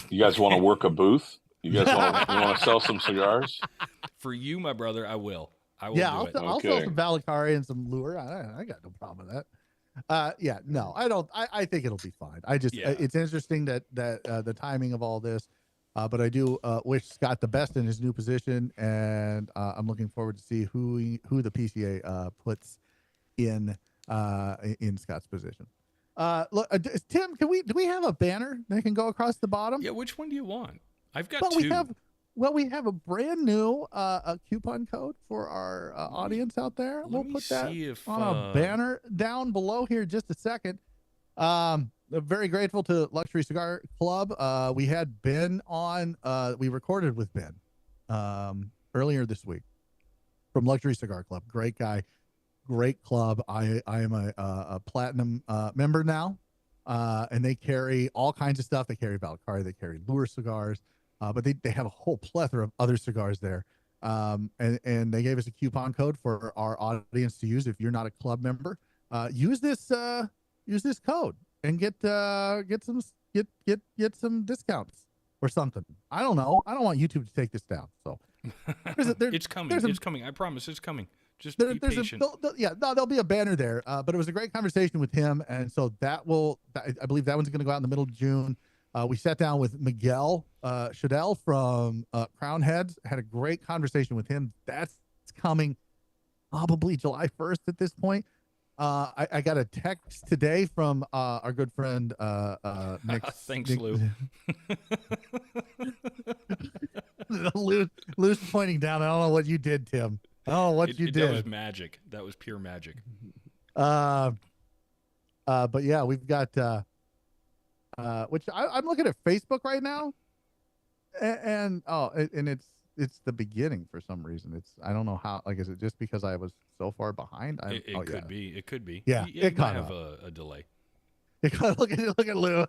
You guys want to work a booth? You guys want to sell some cigars? For you, my brother, I will. I'll sell some Valakari and some lure. I got no problem with that. No, I don't. I think it'll be fine. It's interesting that the timing of all this, but I do wish Scott the best in his new position, and I'm looking forward to see who the PCA puts in Scott's position. Look, Tim, do we have a banner that can go across the bottom? Yeah, which one do you want? I've got two. We have a brand new a coupon code for our audience out there. We'll put that on a banner down below here in just a second. Very grateful to Luxury Cigar Club. We had Ben on. We recorded with Ben earlier this week from Luxury Cigar Club. Great guy, great club. I am a platinum member now, and they carry all kinds of stuff. They carry Valkyrie, they carry Lure cigars. But they have a whole plethora of other cigars there. And they gave us a coupon code for our audience to use. If you're not a club member, use this code and get some discounts or something. I don't know. I don't want YouTube to take this down. So it's coming. It's coming. I promise it's coming. Just be patient. There'll be a banner there. But it was a great conversation with him. And so I believe that one's going to go out in the middle of June. We sat down with Miguel Shadell from Crown Heads, had a great conversation with him. That's coming probably July 1st at this point. I got a text today from our good friend Nick. Thanks, Lou. Lou's pointing down. I don't know what you did, Tim. I don't know what you did. That was magic. That was pure magic. But yeah, we've got... which I'm looking at Facebook right now, and it's the beginning for some reason. I don't know how. Like, is it just because I was so far behind? It could be. It could be. Yeah, it might have a delay. Look at Lou.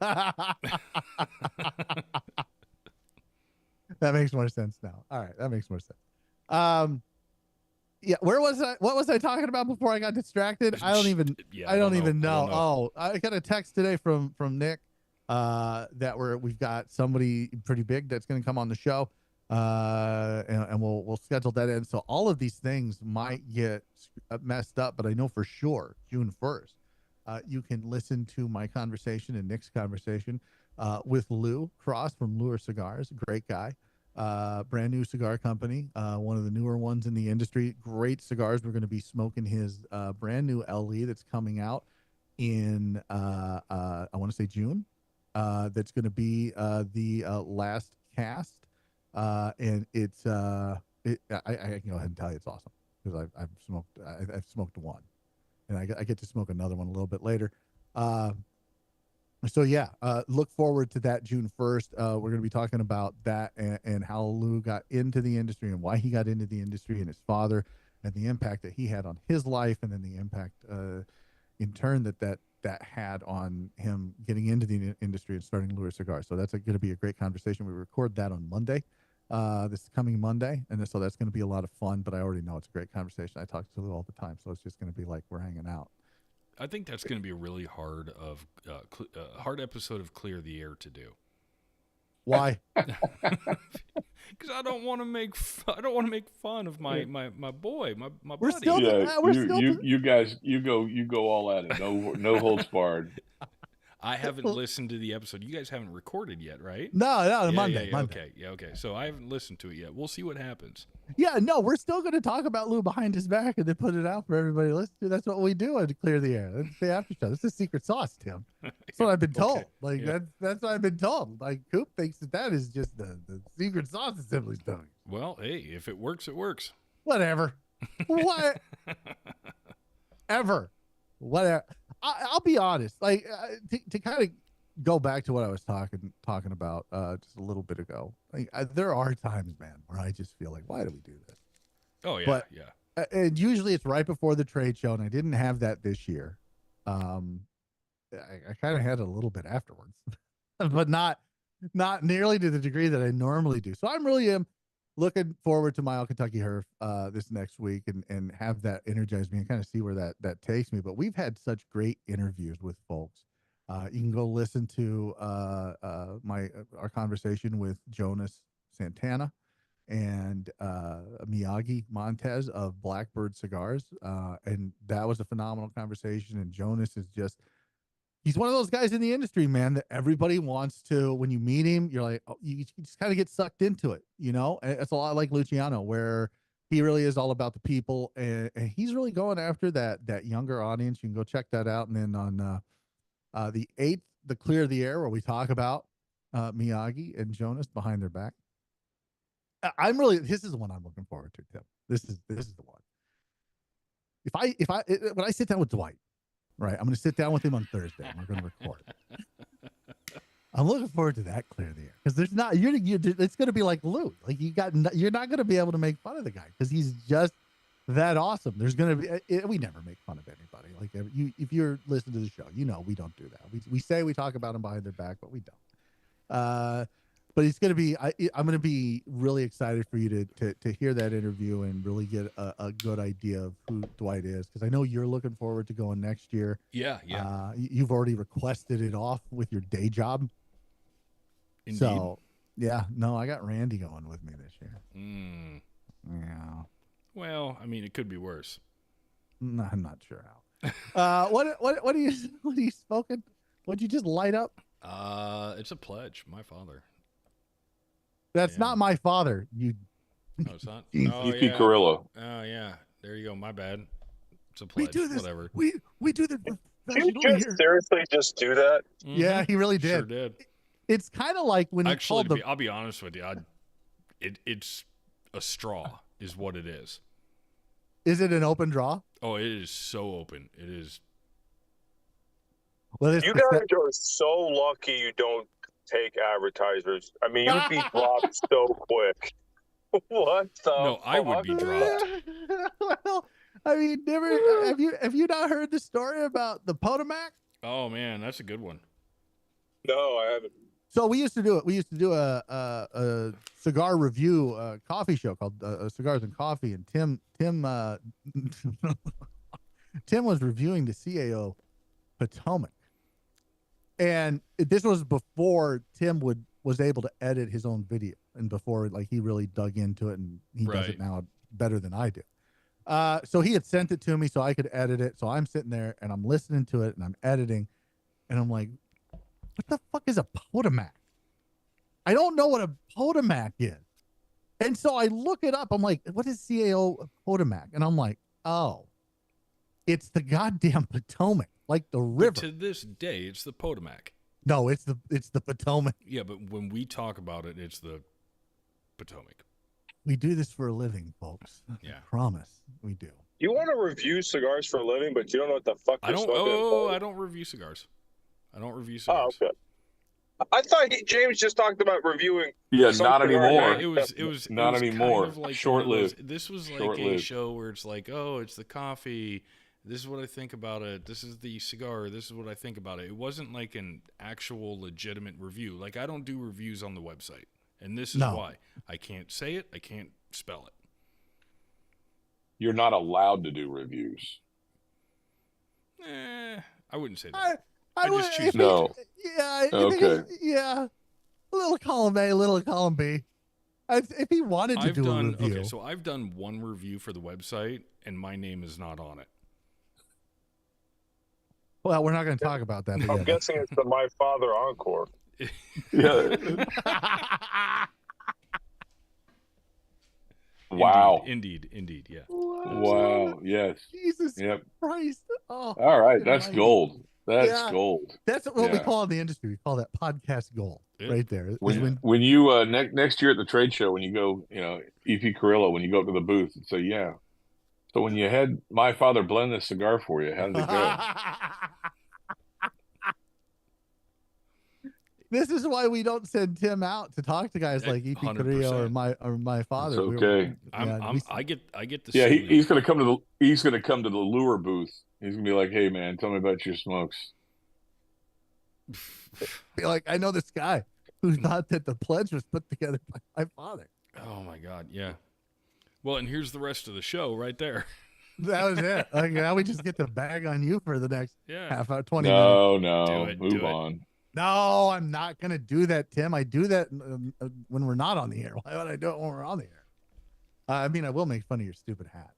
That makes more sense now. All right, that makes more sense. Yeah, where was I? What was I talking about before I got distracted? I don't even know. Oh, I got a text today from Nick. That we've got somebody pretty big that's going to come on the show, and we'll schedule that in. So all of these things might get messed up, but I know for sure June 1st, you can listen to my conversation and Nick's conversation with Lou Cross from Lure Cigars. Great guy, brand new cigar company, one of the newer ones in the industry. Great cigars. We're going to be smoking his brand new LE that's coming out in I want to say June. That's going to be the last cast, and it's I can go ahead and tell you it's awesome because I've smoked one, and I get to smoke another one a little bit later. So yeah, look forward to that June 1st. We're going to be talking about that and how Lou got into the industry and why he got into the industry and his father and the impact that he had on his life, and then the impact in turn that had on him getting into the industry and starting Lure Cigars. So that's going to be a great conversation. We record that on Monday, this coming Monday, and so that's going to be a lot of fun. But I already know it's a great conversation. I talk to Lou all the time, so it's just going to be like we're hanging out. I think that's going to be a really hard episode of Clear the Air to do. Why? Because I don't want to make fun of my boy, my We're buddy. still you guys go all at it. No holds barred. I haven't listened to the episode. You guys haven't recorded yet, right? No, Monday. Monday. Okay. So I haven't listened to it yet. We'll see what happens. Yeah, no, we're still going to talk about Lou behind his back and then put it out for everybody to listen to. That's what we do to Clear the Air. That's the after show. That's the secret sauce, Tim. That's what I've been told. That's what I've been told. Like, Coop thinks that is just the secret sauce of Simply Stogies. Well, hey, if it works, it works. Whatever. What? Ever. Whatever. I'll be honest. Like, to kind of go back to what I was talking about just a little bit ago. Like, there are times, man, where I just feel like, why do we do this? Oh yeah, but, yeah. And usually it's right before the trade show, and I didn't have that this year. I kind of had it a little bit afterwards, but not nearly to the degree that I normally do. So I'm really looking forward to Mile Kentucky Herf this next week and have that energize me and kind of see where that takes me. But we've had such great interviews with folks. You can go listen to our conversation with Jonas Santana and Miyagi Montez of Blackbird Cigars, and that was a phenomenal conversation. And Jonas is he's one of those guys in the industry, man, that everybody wants to. When you meet him, you're like, oh, you just kind of get sucked into it, you know. And it's a lot like Luciano, where he really is all about the people, and he's really going after that younger audience. You can go check that out. And then on the 8th, the Clear the Air, where we talk about Miyagi and Jonas behind their back. This is the one I'm looking forward to, Tim. This is the one. When I sit down with Dwight, right, I'm going to sit down with him on Thursday and we're going to record. I'm looking forward to that Clear the Air, because there's not, it's going to be like Lou. Like you're not going to be able to make fun of the guy because he's just that awesome. There's going to be, we never make fun of anybody. Like if you're listening to the show, you know, we don't do that. We say we talk about them behind their back, but we don't. But it's going to be, I'm going to be really excited for you to hear that interview and really get a good idea of who Dwight is. Because I know you're looking forward to going next year. Yeah. You've already requested it off with your day job. Indeed. So, yeah, no, I got Randy going with me this year. Yeah. Well, I mean, it could be worse. No, I'm not sure how. What are you smoking? What'd you just light up? It's a pledge. My father. That's not my father. You. No, it's not. EP Carrillo. Oh yeah, there you go. My bad. It's a pledge. We do this. Whatever. We do this. Did you seriously just do that? Yeah, he really did. Sure did. It's kind of like when Actually, I'll be honest with you. It's a straw, is what it is. Is it an open draw? Oh, it is so open. It is. Well, you guys are so lucky you don't take advertisers. I mean, you'd be dropped so quick. What the? No, I would be dropped. Well, I mean, have you not heard the story about the Potomac? Oh man, that's a good one. No, I haven't. So we used to do it. We used to do a cigar review coffee show called Cigars and Coffee, and Tim Tim was reviewing the CAO Potomac. And this was before Tim was able to edit his own video, and before like he really dug into it, and he does it now better than I do. So he had sent it to me so I could edit it. So I'm sitting there and I'm listening to it and I'm editing, and I'm like, what the fuck is a Potomac? I don't know what a Potomac is. And so I look it up. I'm like, what is CAO Potomac? And I'm like, oh, it's the goddamn Potomac. Like the river. But to this day, it's the Potomac. No, it's the Potomac. Yeah, but when we talk about it, it's the Potomac. We do this for a living, folks. Yeah. I promise we do. You want to review cigars for a living, but you don't know what the fuck I don't. you're smoking. I don't review cigars. I don't review Oh, cigars. okay. I thought James just talked about reviewing. Yeah, some not cigar anymore. guy. It was Not anymore. kind of like Short-lived. This was like a Short-lived. show where it's like, oh, it's the coffee. This is what I think about it. This is the cigar. This is what I think about it. It wasn't like an actual legitimate review. Like, I don't do reviews on the website, and this is why. I can't say it. I can't spell it. You're not allowed to do reviews. I wouldn't say that. I just choose No. Yeah. Okay. Yeah. A little column A, a little column B. If he wanted to do a review. Okay, so I've done one review for the website, and my name is not on it. Well, we're not going to talk about that. I'm guessing it's the My Father Encore. Yeah. Wow. Indeed, yeah. Wow. Yes. Jesus Yep. Christ. Oh, All right. That's my- gold. That's Yeah. gold. That's what we Yeah. call in the industry. We call that podcast gold Yeah. right there. Is When you next year at the trade show, when you go, EP Carrillo, when you go up to the booth and say, yeah. So when you had my father blend this cigar for you, how did it go? This is why we don't send Tim out to talk to guys like EP Carrillo or my father. It's okay. I get the Yeah, same. he's gonna come to the lure booth. He's gonna be like, "Hey, man, tell me about your smokes." Be like, I know this guy who thought that the pledge was put together by my father. Oh my God, yeah. Well, and here's the rest of the show right there. That was it. Like, now we just get to bag on you for the next half hour, 20 minutes. No, move on. No, I'm not going to do that, Tim. I do that when we're not on the air. Why would I do it when we're on the air? I mean, I will make fun of your stupid hat.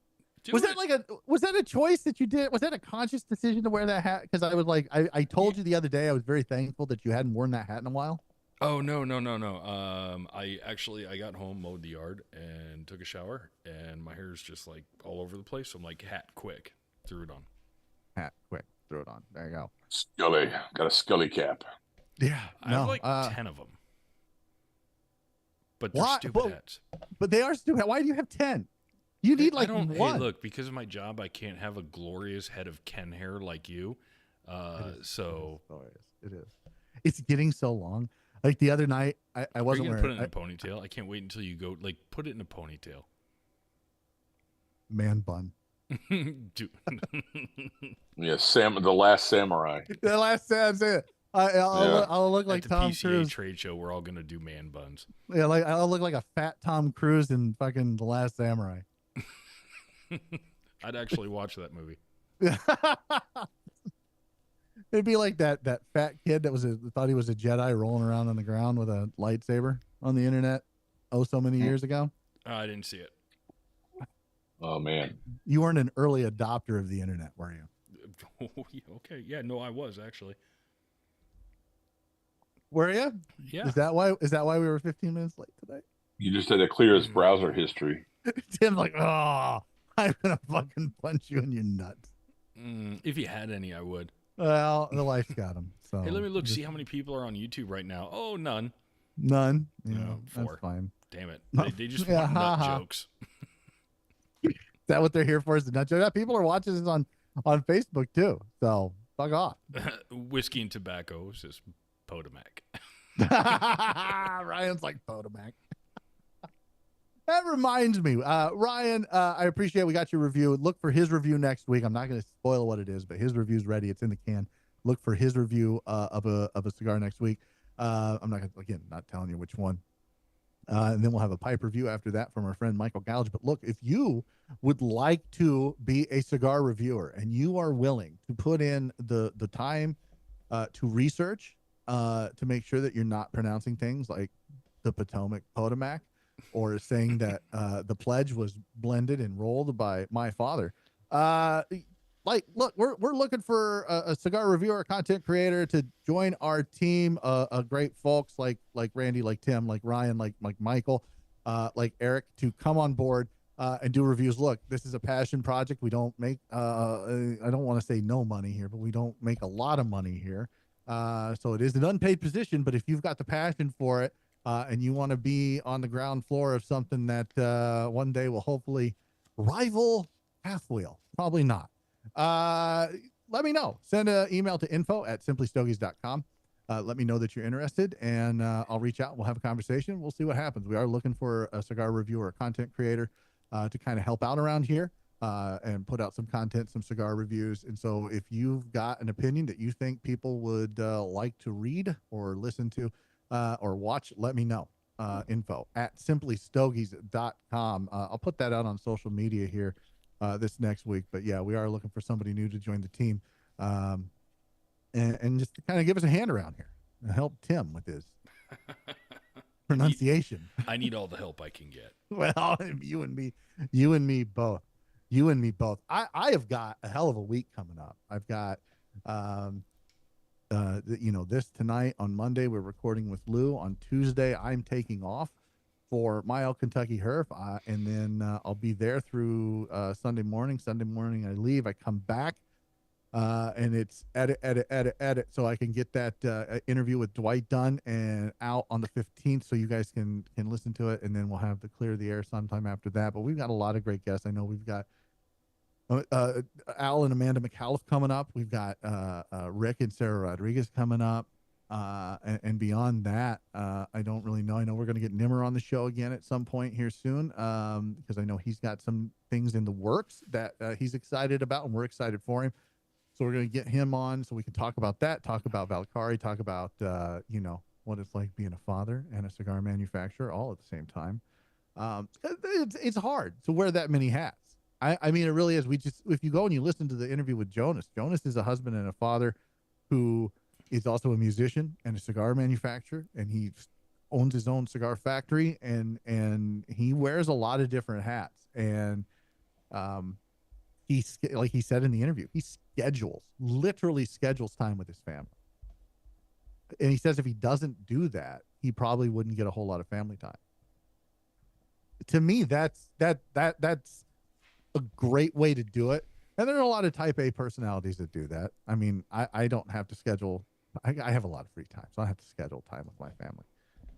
Was that a choice that you did? Was that a conscious decision to wear that hat? Because I was like, I told you the other day, I was very thankful that you hadn't worn that hat in a while. Oh, no. I got home, mowed the yard, and took a shower, and my hair's just like all over the place. So I'm like, hat, quick. Threw it on. Hat, quick. Threw it on. There you go. Scully. Got a Scully cap. Yeah. I have like 10 of them. But they're stupid hats. But they are stupid. Why do you have 10? You need like one. Hey, look, because of my job, I can't have a glorious head of Ken hair like you. So it is. It's getting so long. Like the other night, I wasn't wearing. Put it in a ponytail. I can't wait until you go. Like, put it in a ponytail. Man bun. Dude. Yeah, the Last Samurai. The Last Samurai. I'll look like At the Tom PCA Cruise. trade show. We're all gonna do man buns. Yeah, like I'll look like a fat Tom Cruise in fucking The Last Samurai. I'd actually watch that movie. It'd be like that fat kid that thought he was a Jedi rolling around on the ground with a lightsaber on the internet so many years ago. I didn't see it. Oh man, you weren't an early adopter of the internet, were you? Okay, yeah, no, I was actually. Were you? Yeah. Is that why we were 15 minutes late today? You just had to clear his browser history. Tim's like, oh, I'm gonna fucking punch you in your nuts. If you had any, I would. Well, the wife's got him. So hey, let me look. See how many people are on YouTube right now. Oh, none. None. Yeah, no, 4. That's fine. Damn it. They just want nut jokes. Is that what they're here for? Is the nut joke? Yeah, people are watching this on Facebook too. So fuck off. Whiskey and tobacco says Potomac. Ryan's like Potomac. That reminds me, Ryan, I appreciate we got your review. Look for his review next week. I'm not going to spoil what it is, but his review's ready. It's in the can. Look for his review of a cigar next week. I'm not telling you which one. And then we'll have a pipe review after that from our friend Michael Gouge. But look, if you would like to be a cigar reviewer and you are willing to put in the time to research to make sure that you're not pronouncing things like the Potomac, or saying that the pledge was blended and rolled by my father. Look, we're looking for a cigar reviewer, a content creator to join our team of great folks like Randy, like Tim, like Ryan, like Michael, like Eric, to come on board and do reviews. Look, this is a passion project. We don't make, I don't want to say no money here, but we don't make a lot of money here. So it is an unpaid position, but if you've got the passion for it, and you want to be on the ground floor of something that one day will hopefully rival Half Wheel. Probably not. let me know. Send an email to info@simplystogies.com. Let me know that you're interested, and I'll reach out. We'll have a conversation. We'll see what happens. We are looking for a cigar reviewer, a content creator, to kind of help out around here and put out some content, some cigar reviews. And so if you've got an opinion that you think people would like to read or listen to or watch, let me know. Info@simplystogies.com. I'll put that out on social media here this next week. But yeah, we are looking for somebody new to join the team. And just to kind of give us a hand around here and help Tim with his pronunciation. I need all the help I can get. Well, you and me both. I have got a hell of a week coming up. I've got, this tonight on Monday, we're recording with Lou. On Tuesday, I'm taking off for Mile, Kentucky Herf. And then I'll be there through Sunday morning. Sunday morning, I leave, I come back. And it's edit so I can get that interview with Dwight done and out on the 15th so you guys can listen to it, and then we'll have to clear the air sometime after that. But we've got a lot of great guests. I know we've got Al and Amanda McAuliffe coming up. We've got Rick and Sarah Rodriguez coming up, and beyond that, I don't really know. I know we're going to get Nimmer on the show again at some point here soon, because I know he's got some things in the works that he's excited about, and we're excited for him. So we're going to get him on so we can talk about that, talk about Valkyrie, talk about, what it's like being a father and a cigar manufacturer all at the same time. It's hard to wear that many hats. I mean, it really is. If you go and you listen to the interview with Jonas is a husband and a father who is also a musician and a cigar manufacturer, and he owns his own cigar factory, and he wears a lot of different hats. And, like he said in the interview, he literally schedules time with his family. And he says if he doesn't do that, he probably wouldn't get a whole lot of family time. To me, that's a great way to do it. And there are a lot of type A personalities that do that. I mean, I don't have to schedule. I have a lot of free time, so I have to schedule time with my family.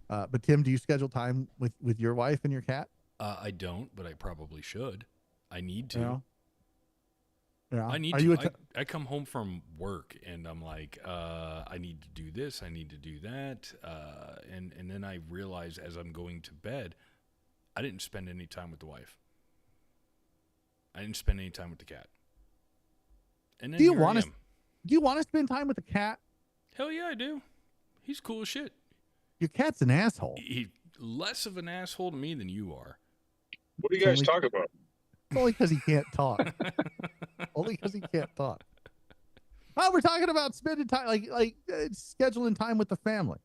But Tim, do you schedule time with your wife and your cat? I don't, but I probably should. I need to. Yeah. I need to. I come home from work and I'm like, I need to do this. I need to do that. And then I realize as I'm going to bed, I didn't spend any time with the wife. I didn't spend any time with the cat. And then do you want to spend time with the cat? Hell yeah, I do. He's cool as shit. Your cat's an asshole. He's less of an asshole to me than you are. What do you guys talk about? It's only because he can't talk. Only because he can't talk. Oh, we're talking about spending time, like scheduling time with the family.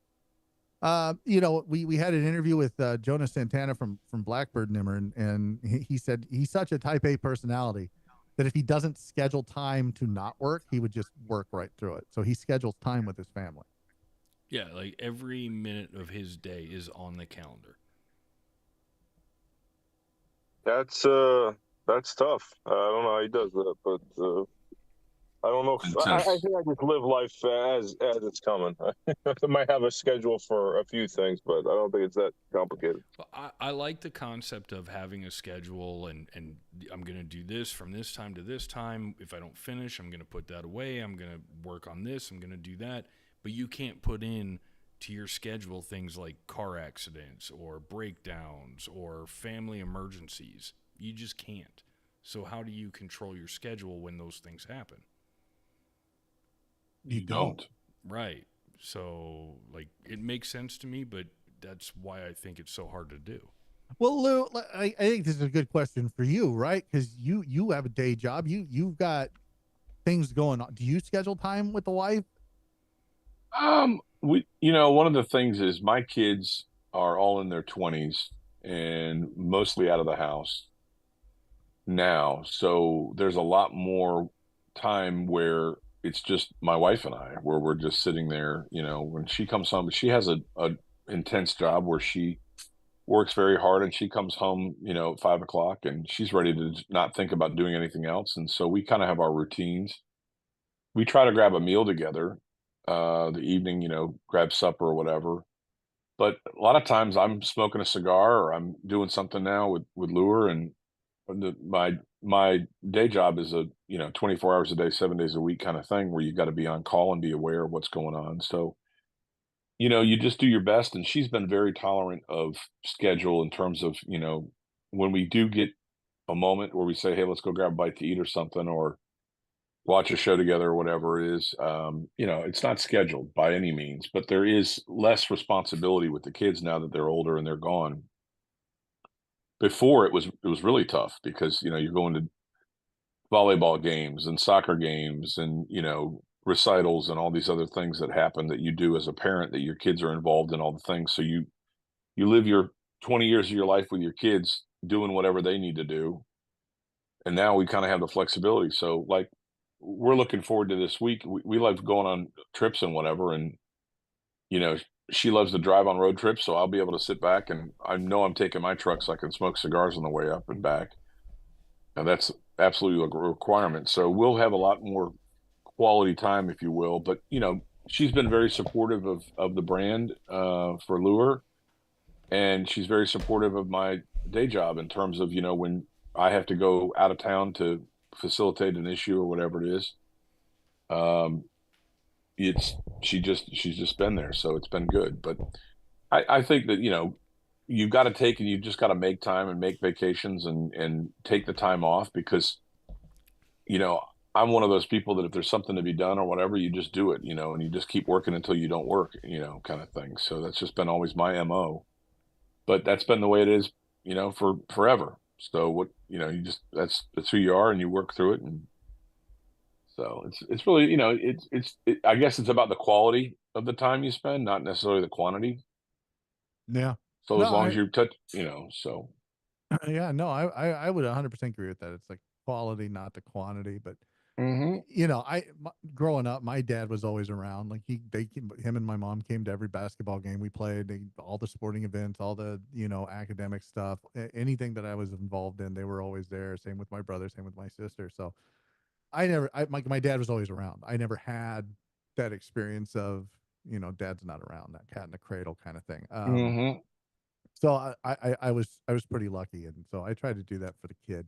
We had an interview with Jonas Santana from Blackbird Nimmer, and he said he's such a type A personality that if he doesn't schedule time to not work, he would just work right through it. So he schedules time with his family. Yeah, like every minute of his day is on the calendar. That's tough. I don't know how he does that, but I don't know. I think I just live life as it's coming. I might have a schedule for a few things, but I don't think it's that complicated. Well, I like the concept of having a schedule, and I'm going to do this from this time to this time. If I don't finish, I'm going to put that away. I'm going to work on this. I'm going to do that. But you can't put in to your schedule things like car accidents or breakdowns or family emergencies. You just can't. So how do you control your schedule when those things happen? You don't. Right. So, like, it makes sense to me, but that's why I think it's so hard to do. Well, Lou, I think this is a good question for you, right? Because you have a day job. You've got things going on. Do you schedule time with the wife? One of the things is my kids are all in their 20s and mostly out of the house now. So there's a lot more time where it's just my wife and I, where we're just sitting there, when she comes home. She has a intense job where she works very hard, and she comes home, at 5:00, and she's ready to not think about doing anything else. And so we kind of have our routines. We try to grab a meal together, the evening, grab supper or whatever. But a lot of times I'm smoking a cigar, or I'm doing something now with Lure, and my my day job is a, 24 hours a day, 7 days a week kind of thing where you got to be on call and be aware of what's going on. So, you just do your best. And she's been very tolerant of schedule in terms of, when we do get a moment where we say, hey, let's go grab a bite to eat or something, or watch a show together or whatever it is. It's not scheduled by any means, but there is less responsibility with the kids now that they're older and they're gone. Before it was really tough because, you're going to volleyball games and soccer games and, recitals and all these other things that happen that you do as a parent, that your kids are involved in all the things. So you live your 20 years of your life with your kids doing whatever they need to do. And now we kind of have the flexibility. So like, we're looking forward to this week. We love going on trips and whatever. And, she loves to drive on road trips. So I'll be able to sit back, and I know I'm taking my truck so I can smoke cigars on the way up and back. And that's absolutely a requirement. So we'll have a lot more quality time, if you will. But, she's been very supportive of the brand for Lure. And she's very supportive of my day job in terms of, when I have to go out of town to facilitate an issue or whatever it is. She's just been there. So it's been good. But I think that, you've got to take, and you've just got to make time and make vacations and take the time off because, I'm one of those people that if there's something to be done or whatever, you just do it, and you just keep working until you don't work, kind of thing. So that's just been always my MO, but that's been the way it is, for forever. So what, that's who you are, and you work through it. And so it's really, I guess it's about the quality of the time you spend, not necessarily the quantity. Yeah. So as long as you touch, so. Yeah, no, I would 100% agree with that. It's like quality, not the quantity. But growing up, my dad was always around. Like him and my mom came to every basketball game we played, all the sporting events, all the academic stuff, anything that I was involved in, they were always there. Same with my brother, same with my sister. So my dad was always around. I never had that experience of dad's not around, that cat in the cradle kind of thing. So I was pretty lucky, and so I tried to do that for the kid.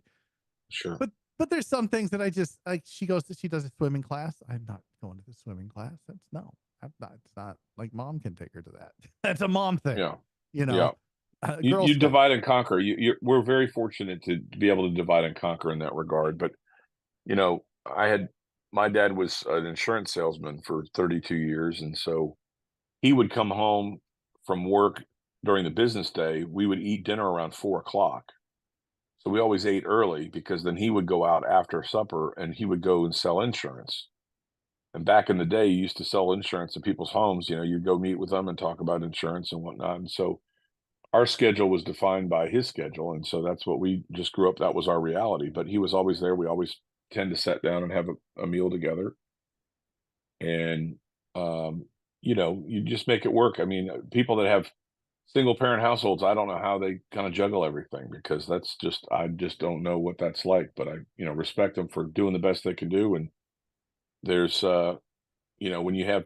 Sure. But there's some things that I just like. She does a swimming class. I'm not going to the swimming class. I'm not. It's not like mom can take her to that. That's a mom thing. Yeah. Yeah. You divide and conquer. We're very fortunate to be able to divide and conquer in that regard. But my dad was an insurance salesman for 32 years, and so he would come home from work during the business day. We would eat dinner around 4:00. So we always ate early because then he would go out after supper and he would go and sell insurance. And back in the day, you used to sell insurance to people's homes. You'd go meet with them and talk about insurance and whatnot. And so our schedule was defined by his schedule. And so that's what we just grew up. That was our reality. But he was always there. We always tend to sit down and have a meal together. And, you just make it work. I mean, people that have single parent households, I don't know how they kind of juggle everything because I just don't know what that's like, but I, respect them for doing the best they can do. And there's, when you have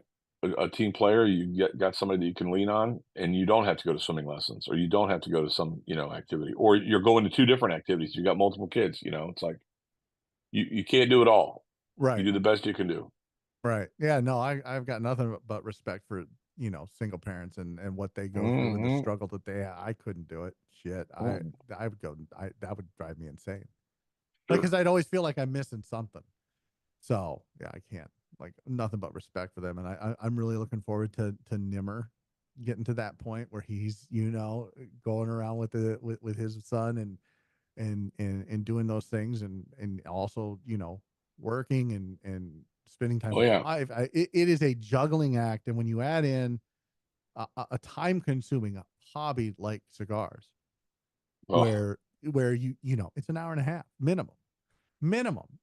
a team player, you got somebody that you can lean on, and you don't have to go to swimming lessons, or you don't have to go to some, activity, or you're going to 2 different activities. You got multiple kids, it's like, you can't do it all. Right. You do the best you can do. Right. Yeah. No, I've got nothing but respect for single parents and what they go through and the struggle that they have. I couldn't do it. Shit. I would go. That would drive me insane. Sure. Because I'd always feel like I'm missing something. So yeah, I can't. Like nothing but respect for them, and I'm really looking forward to Nimmer getting to that point where he's going around with his son and doing those things and also working and spending time with wife. It is a juggling act, and when you add in a time-consuming hobby like cigars, where it's an hour and a half minimum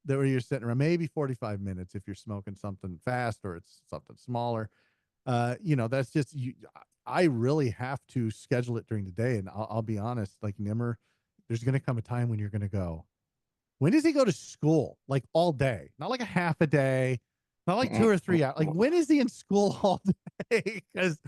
that where you're sitting around, maybe 45 minutes if you're smoking something fast or it's something smaller. That's just I really have to schedule it during the day, and I'll be honest, like Nimmer, there's going to come a time when you're going to go, when does he go to school? Like all day, not like a half a day, not like 2 or 3 hours. Like when is he in school all day? Because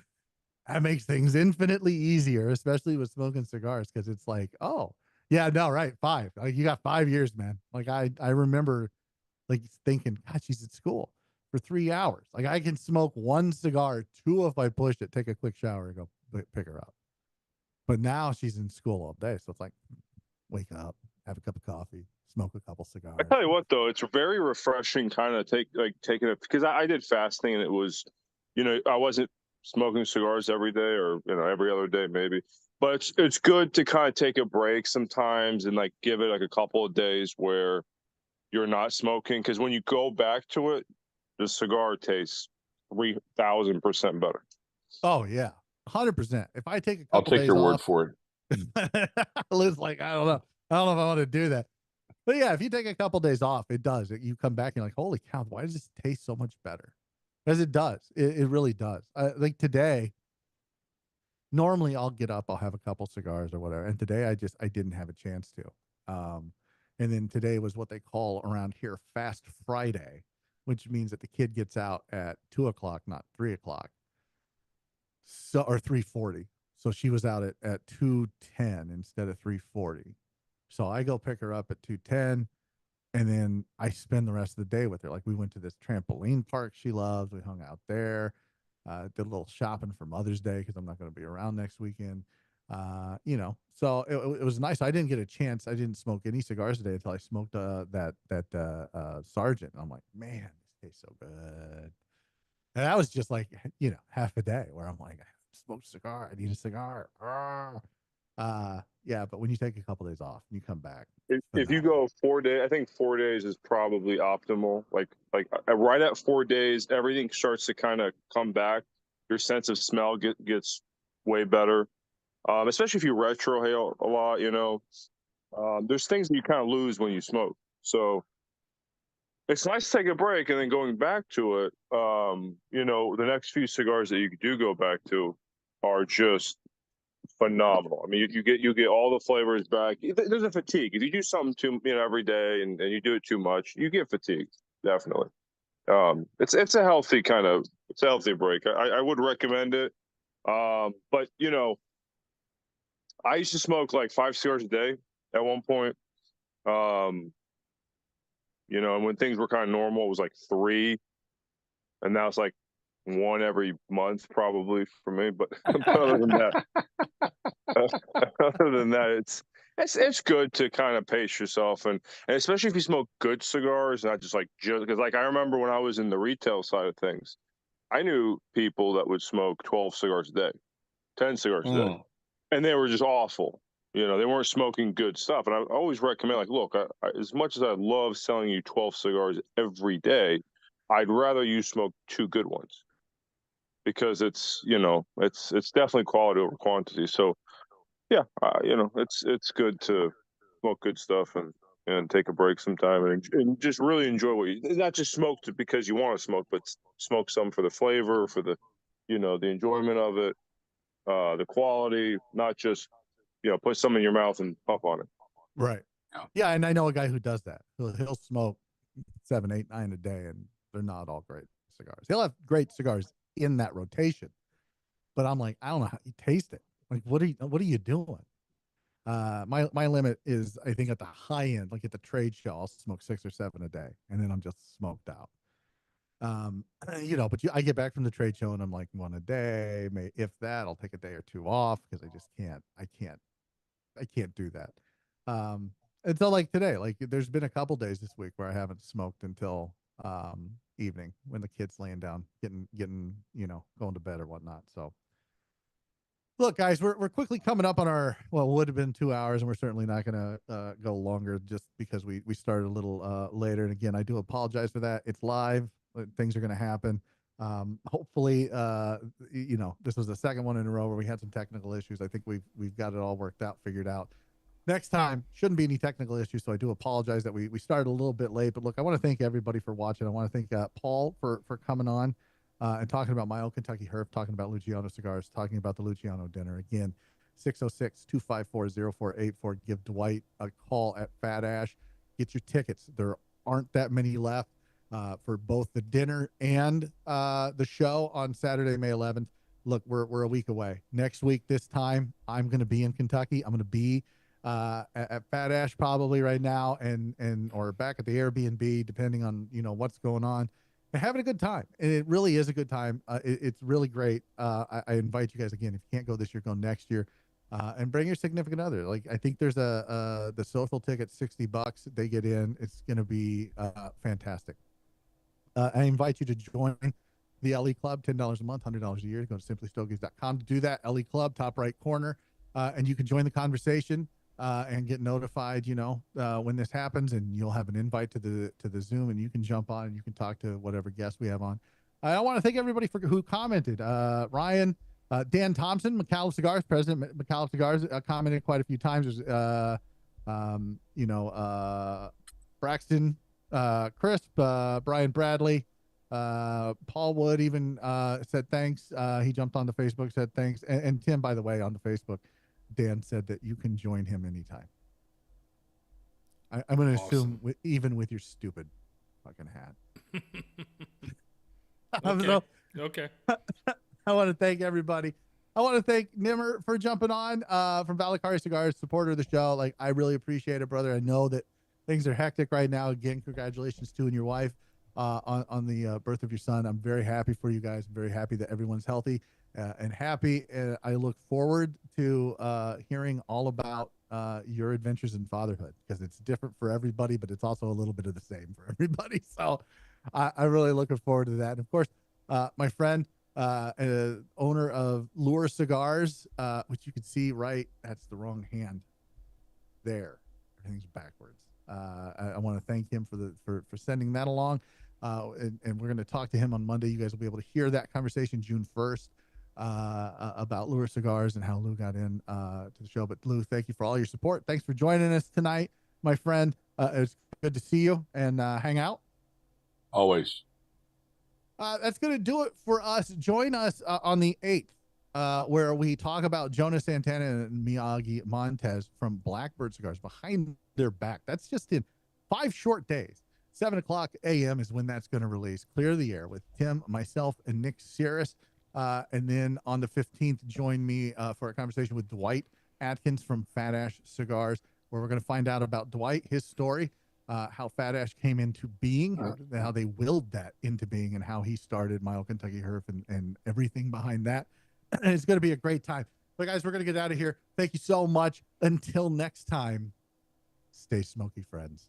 that makes things infinitely easier, especially with smoking cigars. Because it's like, oh, Yeah, no, right. 5. Like, you got 5 years, man. Like, I remember like thinking, God, she's at school for 3 hours. Like, I can smoke 1 cigar, 2 if I push it, take a quick shower, and go pick her up. But now she's in school all day, so it's like, wake up, have a cup of coffee, smoke a couple I cigars. tell you what, though, it's very refreshing kind of taking it, because I did fasting, and it was, I wasn't smoking cigars every day, or every other day maybe, but it's good to kind of take a break sometimes and like give it like a couple of days where you're not smoking, because when you go back to it, the cigar tastes 3,000% better. Oh yeah, 100%. If I take a I'll couple take days your word off, for it. Lou's like, I don't know if I want to do that. But yeah, if you take a couple days off, it does. You come back and you're like, holy cow, why does this taste so much better? Because it does. It really does. Like today, normally I'll get up, I'll have a couple cigars or whatever. And today I didn't have a chance to. And then today was what they call around here Fast Friday, which means that the kid gets out at 2:00, not 3:00. So, or 3:40. So she was out at 2:10 instead of 3:40. So I go pick her up at 2:10. And then I spend the rest of the day with her. Like, we went to this trampoline park she loves. We hung out there, did a little shopping for Mother's Day because I'm not going to be around next weekend. So it was nice. I didn't get a chance. I didn't smoke any cigars today until I smoked that Sergeant. And I'm like, man, this tastes so good. And that was just like, half a day where I'm like, I smoked a cigar. I need a cigar. Yeah, but when you take a couple days off and you come back, If you go 4 days, I think 4 days is probably optimal. Like right at 4 days, everything starts to kind of come back. Your sense of smell gets way better, especially if you retrohale a lot. There's things that you kind of lose when you smoke. So it's nice to take a break, and then going back to it. The next few cigars that you do go back to are just phenomenal. I mean, you get all the flavors back. There's a fatigue if you do something every day, and you do it too much, you get fatigued, definitely. It's a healthy break. I would recommend it. But I used to smoke like 5 cigars a day at one point. And when things were kind of normal, it was like 3, and now it's like 1 every month probably for me. But other than that, it's good to kind of pace yourself, and especially if you smoke good cigars, not just because I remember when I was in the retail side of things, I knew people that would smoke 12 cigars a day, 10 cigars a day, and they were just awful. They weren't smoking good stuff. And I always recommend, like, look, as much as I love selling you 12 cigars every day, I'd rather you smoke 2 good ones, because it's definitely quality over quantity. So yeah, it's good to smoke good stuff, and take a break sometime, and just really enjoy not just smoke because you want to smoke, but smoke some for the flavor, for the the enjoyment of it, the quality, not just put some in your mouth and puff on it. Right. Yeah, and I know a guy who does that. He'll smoke 7, 8, 9 a day, and they're not all great cigars. He'll have great cigars in that rotation, but I'm like, I don't know how you taste it. Like, what are you doing? My limit is, I think, at the high end, like at the trade show, I'll smoke 6 or 7 a day, and then I'm just smoked out. But I get back from the trade show and I'm like 1 a day, if that. I'll take a day or 2 off because I just can't. I can't do that. And so, like today, like there's been a couple days this week where I haven't smoked until evening when the kid's laying down, getting going to bed or whatnot. So look, guys, we're quickly coming up on our, well, it would have been 2 hours, and we're certainly not going to go longer just because we started a little later. And again, I do apologize for that. It's live. Things are going to happen. Hopefully, this was the second one in a row where we had some technical issues. I think we've got it all worked out, figured out. Next time shouldn't be any technical issues. So I do apologize that we started a little bit late, but look, I want to thank everybody for watching. I want to thank Paul for coming on and talking about My Old Kentucky Herb, talking about Luciano cigars, talking about the Luciano dinner. Again, 606-254-0484. Give Dwight a call at Fat Ash. Get your tickets. There aren't that many left for both the dinner and the show on Saturday, May 11th. Look, we're a week away. Next week, this time, I'm going to be in Kentucky. I'm going to be at Fat Ash probably right now, or back at the Airbnb, depending on what's going on, and having a good time. And it really is a good time. It's really great. I invite you guys again. If you can't go this year, go next year, and bring your significant other. Like, I think there's the social ticket, $60. They get in. It's going to be fantastic. I invite you to join the LE Club, $10 a month, $100 a year. Go to simplystogies.com to do that. LE Club, top right corner, and you can join the conversation and get notified, when this happens, and you'll have an invite to the Zoom, and you can jump on and you can talk to whatever guests we have on. I want to thank everybody who commented. Ryan, Dan Thompson, McAuliffe Cigars, President McAuliffe Cigars, commented quite a few times. There's, Braxton, Crisp, Brian Bradley, Paul Wood even said thanks. He jumped on the Facebook, said thanks. And Tim, by the way, on the Facebook, Dan said that you can join him anytime. I'm going to assume even with your stupid fucking hat. Okay. I want to thank everybody. I want to thank Nimmer for jumping on from Valakari Cigars, supporter of the show. Like, I really appreciate it, brother. I know that things are hectic right now. Again, congratulations to you and your wife on the birth of your son. I'm very happy for you guys. I'm very happy that everyone's healthy and happy. And I look forward to hearing all about your adventures in fatherhood, because it's different for everybody, but it's also a little bit of the same for everybody. So I'm really looking forward to that. And of course, my friend, owner of Lure Cigars, which you can see that's the wrong hand there. Everything's backwards. I want to thank him for sending that along. And we're going to talk to him on Monday. You guys will be able to hear that conversation June 1st about Lure Cigars and how Lou got in to the show. But Lou, thank you for all your support. Thanks for joining us tonight, my friend. It's good to see you and hang out. Always. That's going to do it for us. Join us on the 8th, where we talk about Jonas Santana and Miyagi Montez from Blackbird Cigars, Behind Their Back. That's just in 5 short days. 7:00 a.m. is when that's going to release. Clear the Air with Tim, myself, and Nick Cirrus. And then on the 15th, join me for a conversation with Dwight Atkins from Fat Ash Cigars, where we're going to find out about Dwight, his story, how Fat Ash came into being, how they willed that into being, and how he started Mile Kentucky Herf and everything behind that. And it's going to be a great time. But guys, we're going to get out of here. Thank you so much. Until next time, stay smoky, friends.